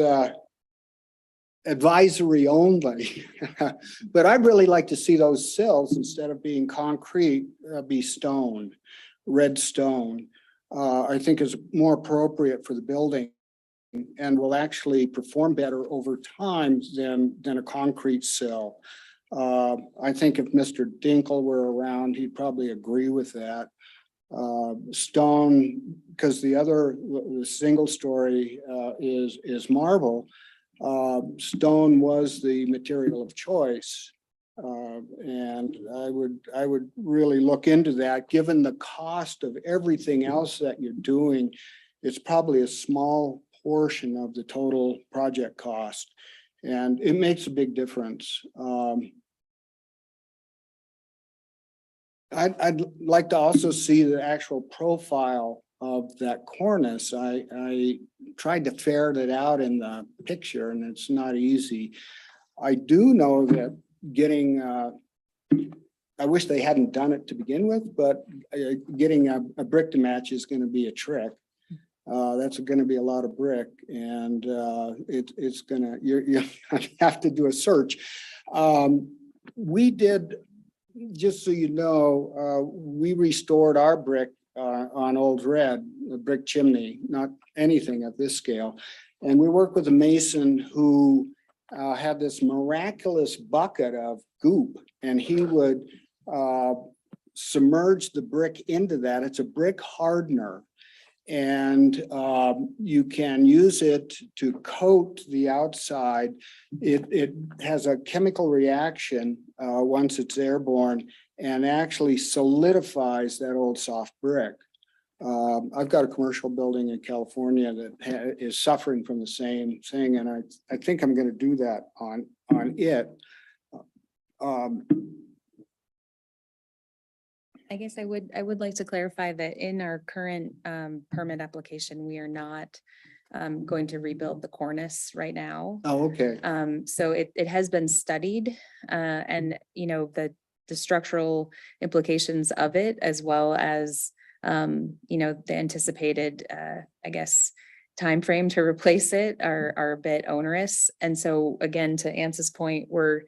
advisory only, but I'd really like to see those sills, instead of being concrete, be stone, red stone. I think is more appropriate for the building and will actually perform better over time than a concrete sill. I think if Mr. Dinkle were around, he'd probably agree with that. Stone, because the single story is marble. Stone was the material of choice, and I would really look into that. Given the cost of everything else that you're doing, it's probably a small portion of the total project cost, and it makes a big difference. I'd like to also see the actual profile of that cornice. I tried to ferret it out in the picture, and it's not easy. I do know that getting, I wish they hadn't done it to begin with, but getting a brick to match is going to be a trick. That's going to be a lot of brick, and it's going to, you have to do a search. We did, just so you know, we restored our brick on Old Red, a brick chimney, not anything at this scale. And we worked with a mason who had this miraculous bucket of goop, and he would submerge the brick into that. It's a brick hardener, and you can use it to coat the outside. It has a chemical reaction once it's airborne, and actually solidifies that old soft brick. I've got a commercial building in California that is suffering from the same thing, and I think I'm going to do that on it. I guess I would like to clarify that in our current permit application, we are not going to rebuild the cornice right now. Oh, okay. So it has been studied, and you know, the structural implications of it, as well as you know, the anticipated I guess time frame to replace it are a bit onerous. And so again, to Ance's point, we're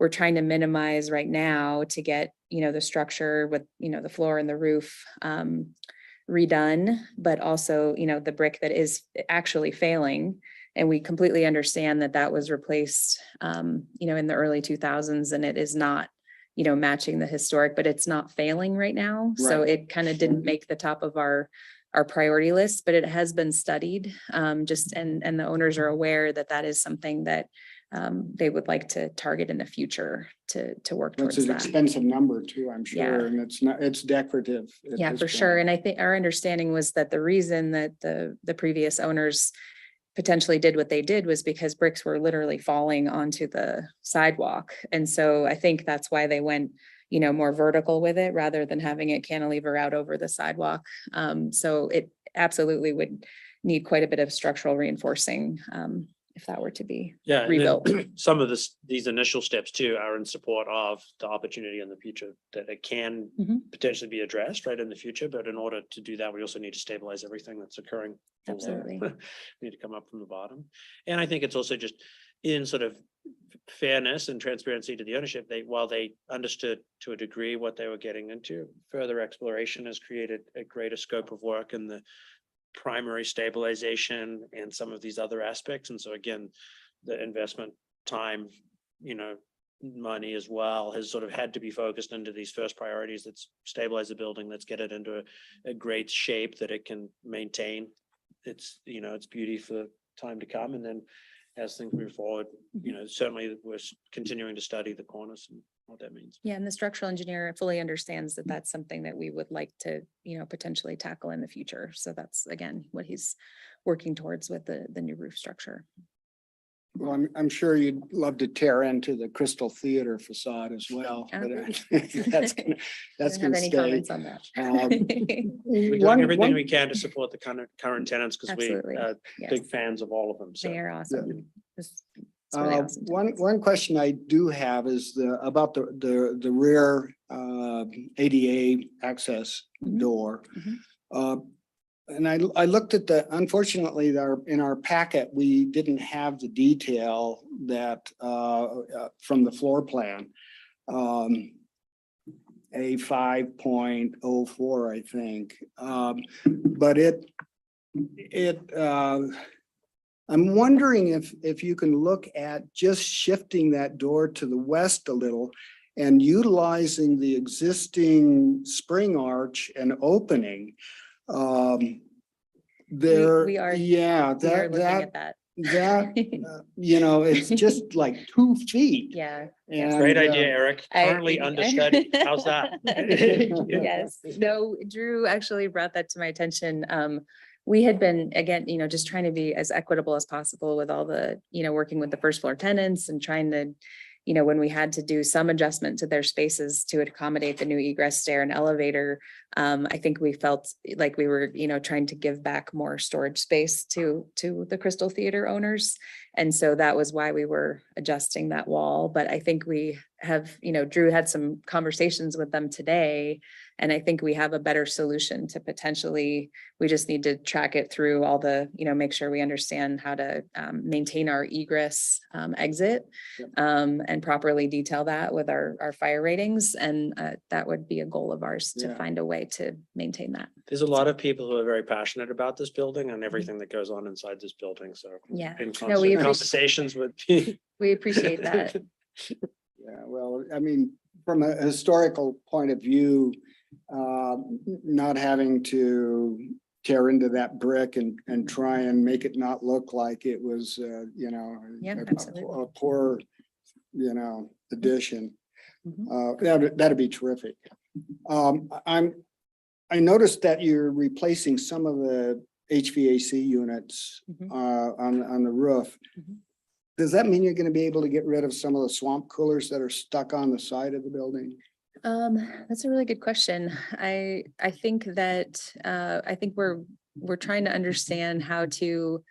trying to minimize right now to get, you know, the structure with, you know, the floor and the roof redone, but also, you know, the brick that is actually failing. And we completely understand that that was replaced, you know, in the early 2000s, and it is not, you know, matching the historic, but it's not failing right now. So Right. it kind of didn't make the top of our our priority list, but it has been studied. Just, and the owners are aware that that is something that they would like to target in the future to work It's towards an that. expensive number too, I'm Yeah. sure, and it's not, it's decorative. at Yeah, this for sure. point. And I think our understanding was that the reason that the previous owners potentially did what they did was because bricks were literally falling onto the sidewalk. And so I think that's why they went, more vertical with it rather than having it cantilever out over the sidewalk. So it absolutely would need quite a bit of structural reinforcing, if that were to be Yeah, and then rebuilt. some of these initial steps too are in support of the opportunity in the future that it can Mhm. potentially be addressed right in the future. But in order to do that, we also need to stabilize everything that's occurring. below. Absolutely. We need to come up from the bottom. And I think it's also just in sort of fairness and transparency to the ownership, while they understood to a degree what they were getting into, further exploration has created a greater scope of work in the primary stabilization and some of these other aspects. And so again, the investment time, money as well has sort of had to be focused into these first priorities. Let's stabilize the building. Let's get it into a great shape that it can maintain its beauty for time to come. And then as things move forward, certainly we're continuing to study the corners and what that means. Yeah, and the structural engineer fully understands that that's something that we would like to, potentially tackle in the future. So that's, again, what he's working towards with the new roof structure. Well, I'm sure you'd love to tear into the Crystal Theater facade as well, but that's gonna, that's Don't have gonna any stay. comments on that. We're doing everything we can to support the current tenants because we Absolutely. are Yes. big fans of all of them. So They are awesome. It's really awesome. One question I do have is about the rear ADA access Mhm. door. Mhm. And I looked at unfortunately, in our packet, we didn't have the detail that from the floor plan. A 5.04, I think. But I'm wondering if you can look at just shifting that door to the west a little and utilizing the existing spring arch and opening. There, we are- yeah, We are looking that, at that. it's just like 2 feet. Yeah. And, great idea, Eric. I- Currently understudied. How's that? Yes, no, Drew actually brought that to my attention. We had been, again, just trying to be as equitable as possible with all the, working with the first floor tenants and trying to, when we had to do some adjustment to their spaces to accommodate the new egress stair and elevator, I think we felt like we were, trying to give back more storage space to the Crystal Theater owners. And so that was why we were adjusting that wall. But I think we have, Drew had some conversations with them today. And I think we have a better solution to potentially, we just need to track it through all the, make sure we understand how to maintain our egress exit and properly detail that with our fire ratings. And that would be a goal of ours to Yeah. find a way to maintain that. There's a lot of people who are very passionate about this building and everything that goes on inside this building. So Yeah. in No, we constant conversations with. We appreciate that. Yeah, well, I mean, from a historical point of view, not having to tear into that brick and try and make it not look like it was, Yeah, a absolutely. poor, addition. Mhm. That'd be terrific. I noticed that you're replacing some of the HVAC units Mhm. on the roof. Mhm. Does that mean you're gonna be able to get rid of some of the swamp coolers that are stuck on the side of the building? That's a really good question. I think that, I think we're trying to understand how to,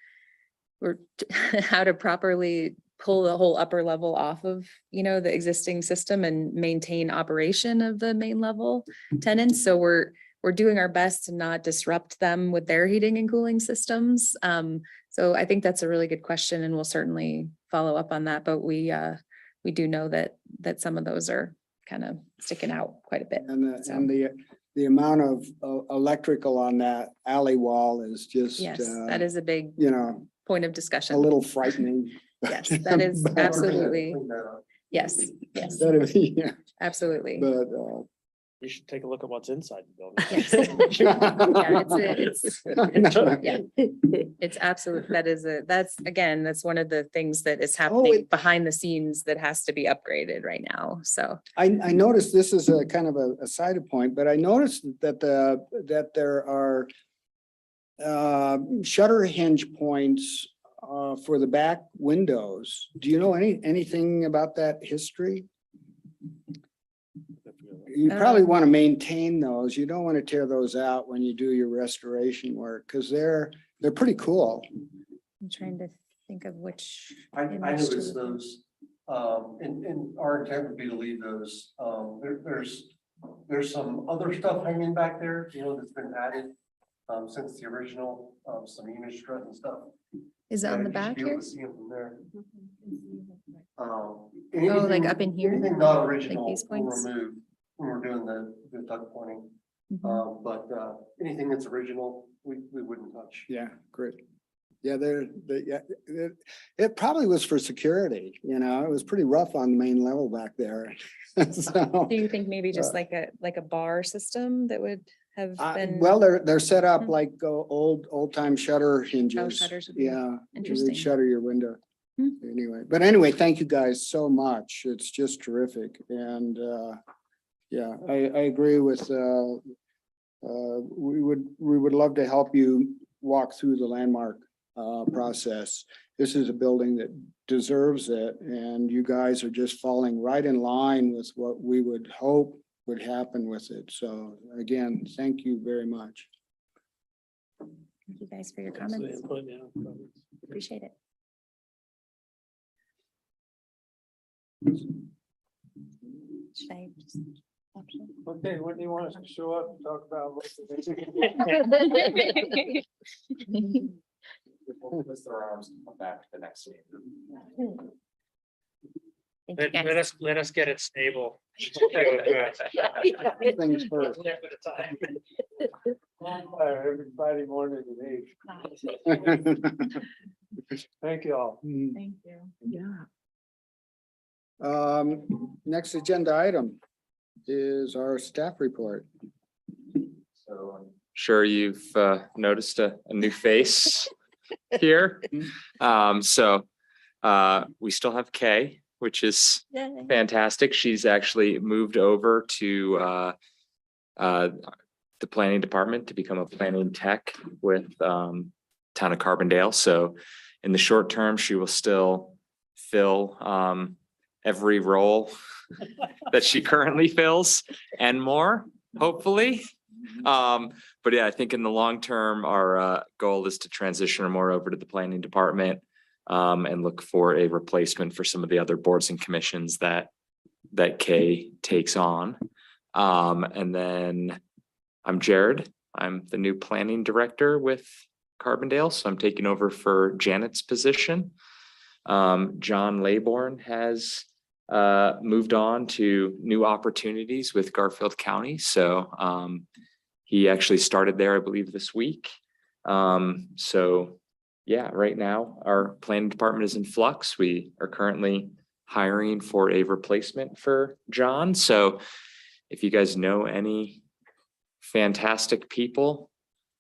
how to properly pull the whole upper level off of, the existing system and maintain operation of the main level tenants. So we're doing our best to not disrupt them with their heating and cooling systems. So I think that's a really good question and we'll certainly follow up on that. But we do know that some of those are kind of sticking out quite a bit. And So- the amount of electrical on that alley wall is just, Yes, that is a big point of discussion. a little frightening. Yes, that is But- absolutely. Yes, yes, Yeah, absolutely. but, We should take a look at what's inside the Yes. building. Yeah, it's absolute, that's one of the things that is happening it- behind the scenes that has to be upgraded right now, so. I noticed, this is a kind of a side point, but I noticed that that there are shutter hinge points for the back windows. Do you know anything about that history? You probably want to maintain those. You don't want to tear those out when you do your restoration work, because they're pretty cool. I'm trying to think of which. I image to noticed look at. those, and our intent would be to leave those, there's some other stuff hanging back there, that's been added. Since the original, some image strut and stuff. Is it on the You should back be able here? to see them from there. Oh, like up in here? Anything not Like original, these we'll points? remove when we're doing the duct pointing. Mhm. But anything that's original, we wouldn't touch. Yeah, great. Yeah, it probably was for security, it was pretty rough on the main level back there. So, Do you think maybe just like a bar system that would have been? well, they're set up Hmm. like old time shutter hinges. shutters would be Yeah. interesting. They'd shutter your window. Hmm. Anyway, thank you guys so much. It's just terrific. And yeah, I agree with we would love to help you walk through the landmark process. This is a building that deserves it, and you guys are just falling right in line with what we would hope would happen with it. So again, thank you very much. Thank you guys for your Thanks for the comments. input, yeah. Appreciate it. Should I just? option? Okay, when do you want us to show up and talk about? Twist their arms and come back to the next meeting. Thank you, guys. Let us get it stable. Things first. Every Friday morning at 8. Thank you all. Thank you. Yeah. Next agenda item is our staff report. So I'm sure you've noticed a new face here. We still have Kay, which is fantastic. She's actually moved over to the planning department to become a planning tech with town of Carbondale. So in the short term, she will still fill every role that she currently fills and more, hopefully. But yeah, I think in the long term, our goal is to transition her more over to the planning department and look for a replacement for some of the other boards and commissions that Kay takes on. And then I'm Jared. I'm the new planning director with Carbondale, so I'm taking over for Janet's position. John Laybourne has moved on to new opportunities with Garfield County. So he actually started there, I believe, this week. So yeah, right now our planning department is in flux. We are currently hiring for a replacement for John. So if you guys know any fantastic people,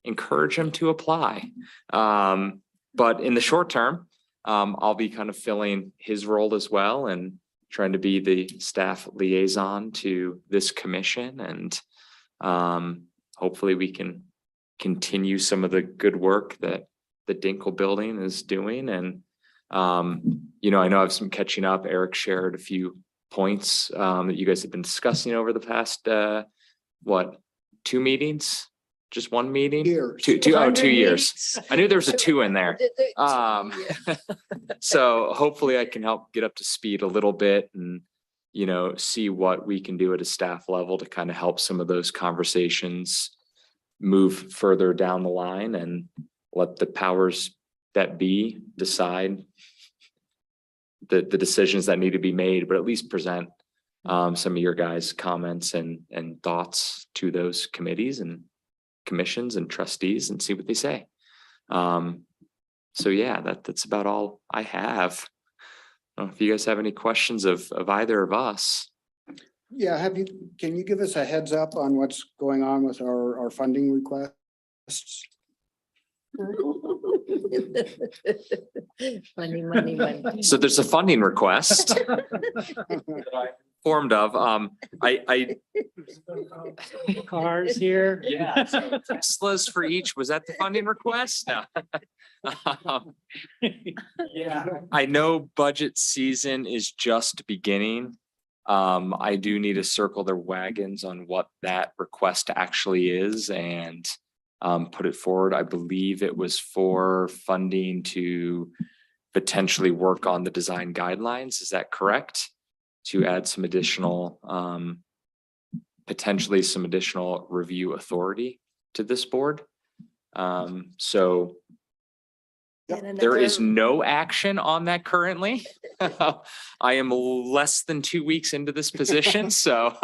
encourage them to apply. But in the short term, I'll be kind of filling his role as well and trying to be the staff liaison to this commission. And hopefully we can continue some of the good work that the Dinkle building is doing. And, I know I've some catching up. Eric shared a few points that you guys have been discussing over the past, 2 meetings? Just one meeting? Years. 2 100 years. meetings. I knew there was a 2 in there. So hopefully I can help get up to speed a little bit and, see what we can do at a staff level to kind of help some of those conversations move further down the line and let the powers that be decide the decisions that need to be made, but at least present some of your guys' comments and thoughts to those committees and commissions and trustees and see what they say. So yeah, that's about all I have. I don't know if you guys have any questions of either of us. Yeah, can you give us a heads up on what's going on with our funding requests? Money, money, money. So there's a funding request that I'm informed of. I Cars here. yeah, so Teslas for each. Was that the funding request? No. Yeah, I know budget season is just beginning. I do need to circle their wagons on what that request actually is and put it forward. I believe it was for funding to potentially work on the design guidelines. Is that correct? To add some additional, potentially some additional review authority to this board. So And there is another- no action on that currently. I am less than 2 weeks into this position, so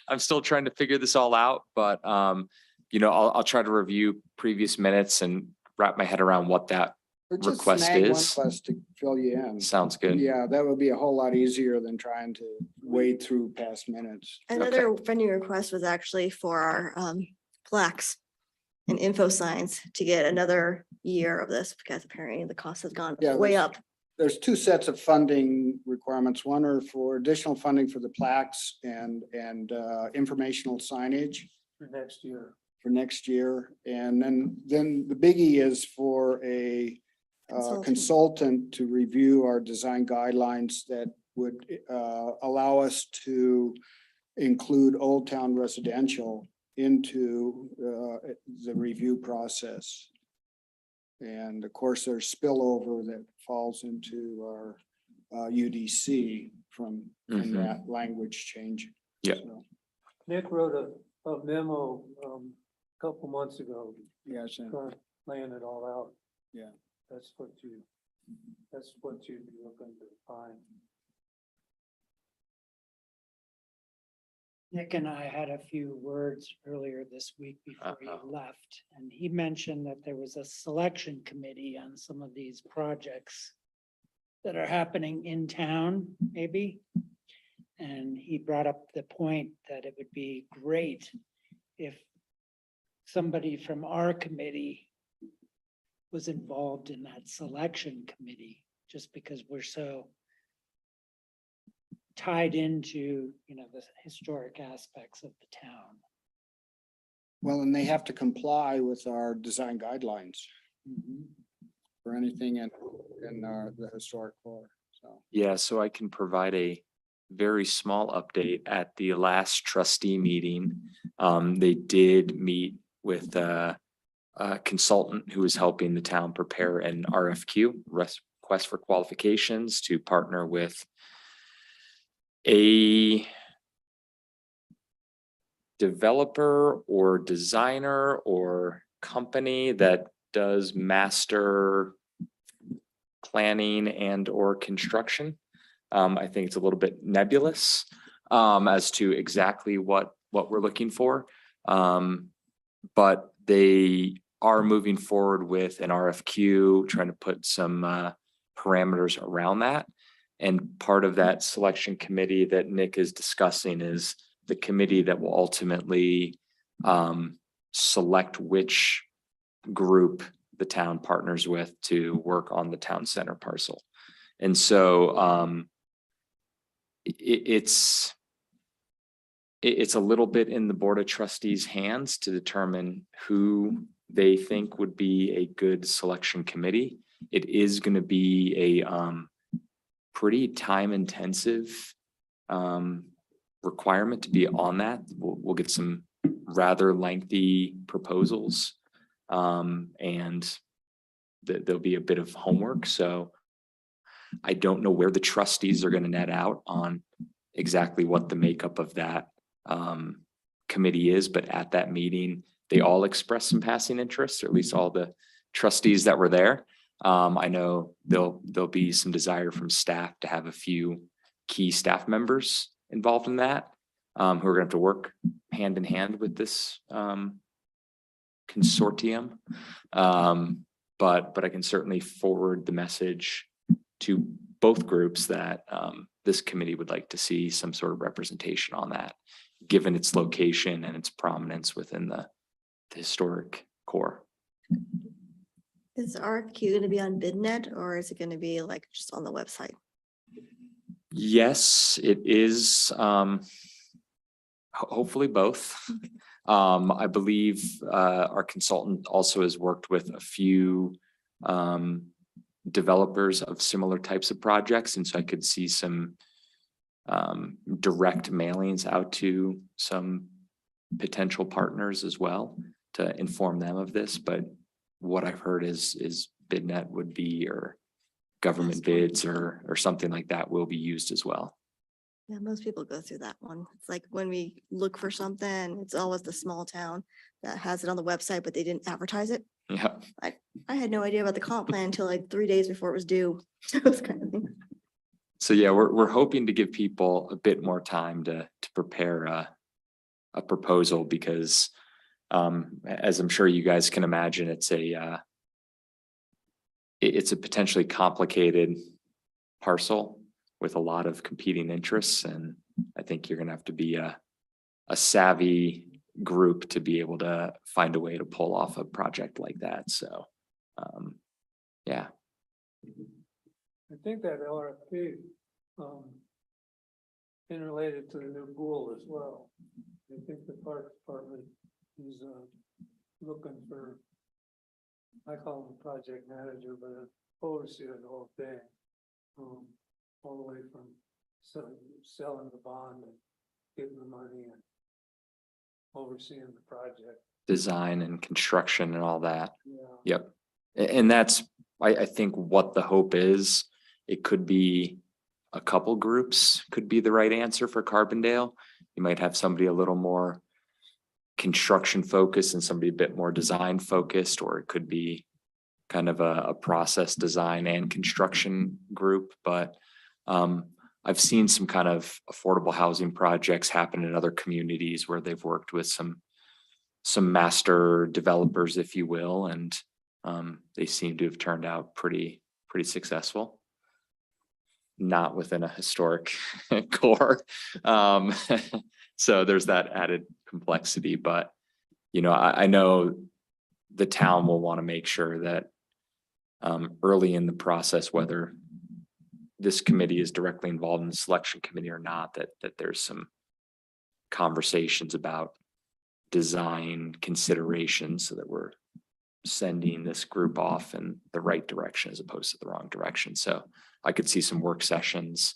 I'm still trying to figure this all out, but I'll try to review previous minutes and wrap my head around what that Or just request snag one is. of us to fill you in. sounds good. Yeah, that would be a whole lot easier than trying to wade through past minutes. Another funding request was actually for our plaques and info signs to get another year of this because apparently the cost has gone Yeah, way there's- up. There's two sets of funding requirements. One are for additional funding for the plaques and informational signage For next year. for next year. And then the biggie is for a consultant to review our design guidelines that would allow us to include Old Town residential into the review process. And of course, there's spillover that falls into our UDC from Mhm. that language change. Yeah. So, Nick wrote a memo, a couple months ago, yes, and- kind of laying it all out. Yeah. That's what you'd be looking to find. Nick and I had a few words earlier this week before he Uh-oh. left, and he mentioned that there was a selection committee on some of these projects that are happening in town, maybe. And he brought up the point that it would be great if somebody from our committee was involved in that selection committee, just because we're so tied into, the historic aspects of the town. Well, and they have to comply with our design guidelines for anything in the historic core, so. Yeah, so I can provide a very small update. At the last trustee meeting, they did meet with a consultant who is helping the town prepare an RFQ, request for qualifications, to partner with a developer or designer or company that does master planning and or construction. I think it's a little bit nebulous as to exactly what we're looking for. But they are moving forward with an RFQ, trying to put some parameters around that. And part of that selection committee that Nick is discussing is the committee that will ultimately select which group the town partners with to work on the town center parcel. And so it's a little bit in the Board of Trustees' hands to determine who they think would be a good selection committee. It is going to be a pretty time-intensive requirement to be on that. We'll get some rather lengthy proposals, and there'll be a bit of homework. So I don't know where the trustees are going to net out on exactly what the makeup of that committee is, but at that meeting, they all expressed some passing interest, or at least all the trustees that were there. I know there'll be some desire from staff to have a few key staff members involved in that, who are going to have to work hand in hand with this consortium. But I can certainly forward the message to both groups that this committee would like to see some sort of representation on that, given its location and its prominence within the historic core. Is the RFQ gonna be on BidNet or is it gonna be like just on the website? Yes, it is. Hopefully both. I believe our consultant also has worked with a few developers of similar types of projects, and so I could see some direct mailings out to some potential partners as well to inform them of this. But what I've heard is BidNet would be, or government bids or something like that will be used as well. Yeah, most people go through that one. It's like when we look for something, it's always the small town that has it on the website, but they didn't advertise it. Yeah. I had no idea about the comp plan until like 3 days before it was due. Those kind of things. So yeah, we're hoping to give people a bit more time to prepare a proposal, because as I'm sure you guys can imagine, it's a potentially complicated parcel with a lot of competing interests, and I think you're gonna have to be a savvy group to be able to find a way to pull off a project like that. So yeah. I think that LRFP, been related to the new pool as well. I think the park department is, looking for, I call him a project manager, but an overseer of the whole thing. All the way from selling the bond and getting the money and overseeing the project. Design and construction and all that. Yeah. Yep. And that's, I think what the hope is. It could be a couple groups could be the right answer for Carbondale. You might have somebody a little more construction focused and somebody a bit more design focused, or it could be kind of a process design and construction group. But I've seen some kind of affordable housing projects happen in other communities where they've worked with some master developers, if you will, and they seem to have turned out pretty successful. Not within a historic core. So there's that added complexity, but I know the town will want to make sure that early in the process, whether this committee is directly involved in the selection committee or not, that there's some conversations about design considerations so that we're sending this group off in the right direction as opposed to the wrong direction. So I could see some work sessions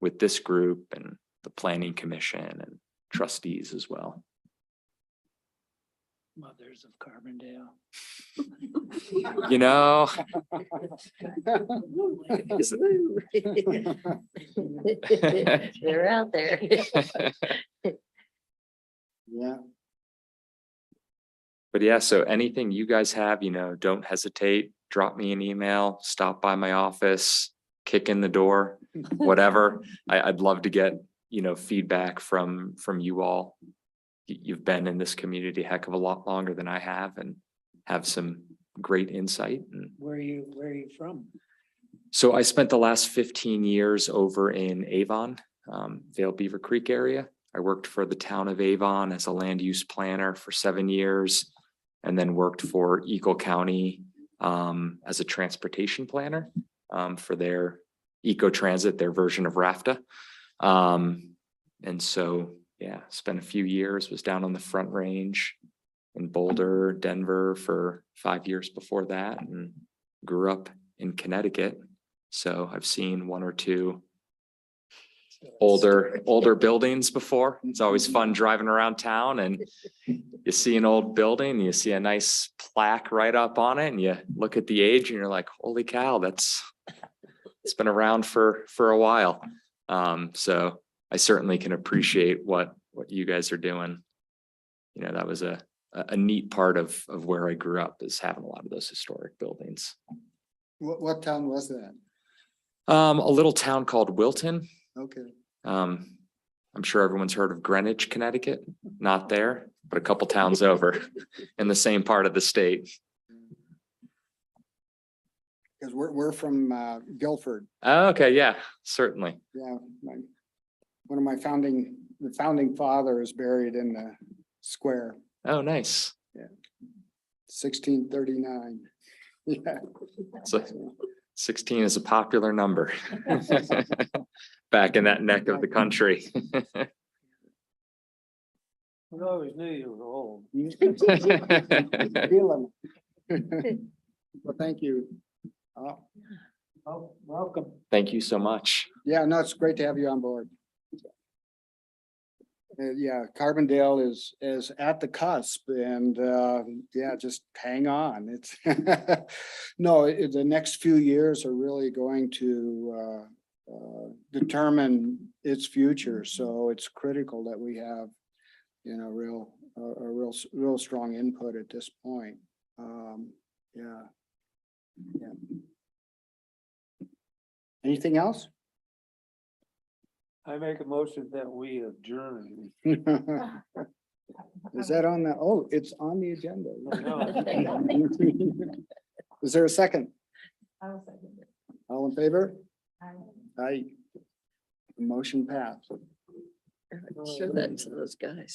with this group and the planning commission and trustees as well. Mothers of Carbondale. They're out there. Yeah. But yeah, so anything you guys have, don't hesitate, drop me an email, stop by my office, kick in the door, whatever. I'd love to get, feedback from you all. You've been in this community a heck of a lot longer than I have and have some great insight. And Where are you from? so I spent the last 15 years over in Avon, Vail Beaver Creek area. I worked for the town of Avon as a land use planner for 7 years, and then worked for Eagle County as a transportation planner for their eco transit, their version of RAFTA. And so, yeah, spent a few years, was down on the Front Range in Boulder, Denver for 5 years before that, and grew up in Connecticut. So I've seen one or two older buildings before. It's always fun driving around town and you see an old building, you see a nice plaque right up on it, and you look at the age and you're like, holy cow, it's been around for a while. So I certainly can appreciate what you guys are doing. That was a neat part of where I grew up, is having a lot of those historic buildings. What town was that? A little town called Wilton. Okay. I'm sure everyone's heard of Greenwich, Connecticut. Not there, but a couple towns over in the same part of the state. Because we're from Guilford. Oh, okay, yeah, certainly. Yeah, one of my the founding father is buried in the square, Oh, nice. 1639. Yeah. So 16 is a popular number back in that neck of the country. We always knew you were old. Feeling it. Well, thank you. Oh, welcome. Thank you so much. Yeah, no, it's great to have you on board. Yeah, Carbondale is at the cusp and yeah, just hang on. It's no, the next few years are really going to determine its future. So it's critical that we have, you know, real strong input at this point. Yeah. Yeah. Anything else? I make a motion that we adjourn. Is that on the, oh, it's on the agenda. I know. Is there a second? All in favor? Aye. Motion passed. Show that to those guys.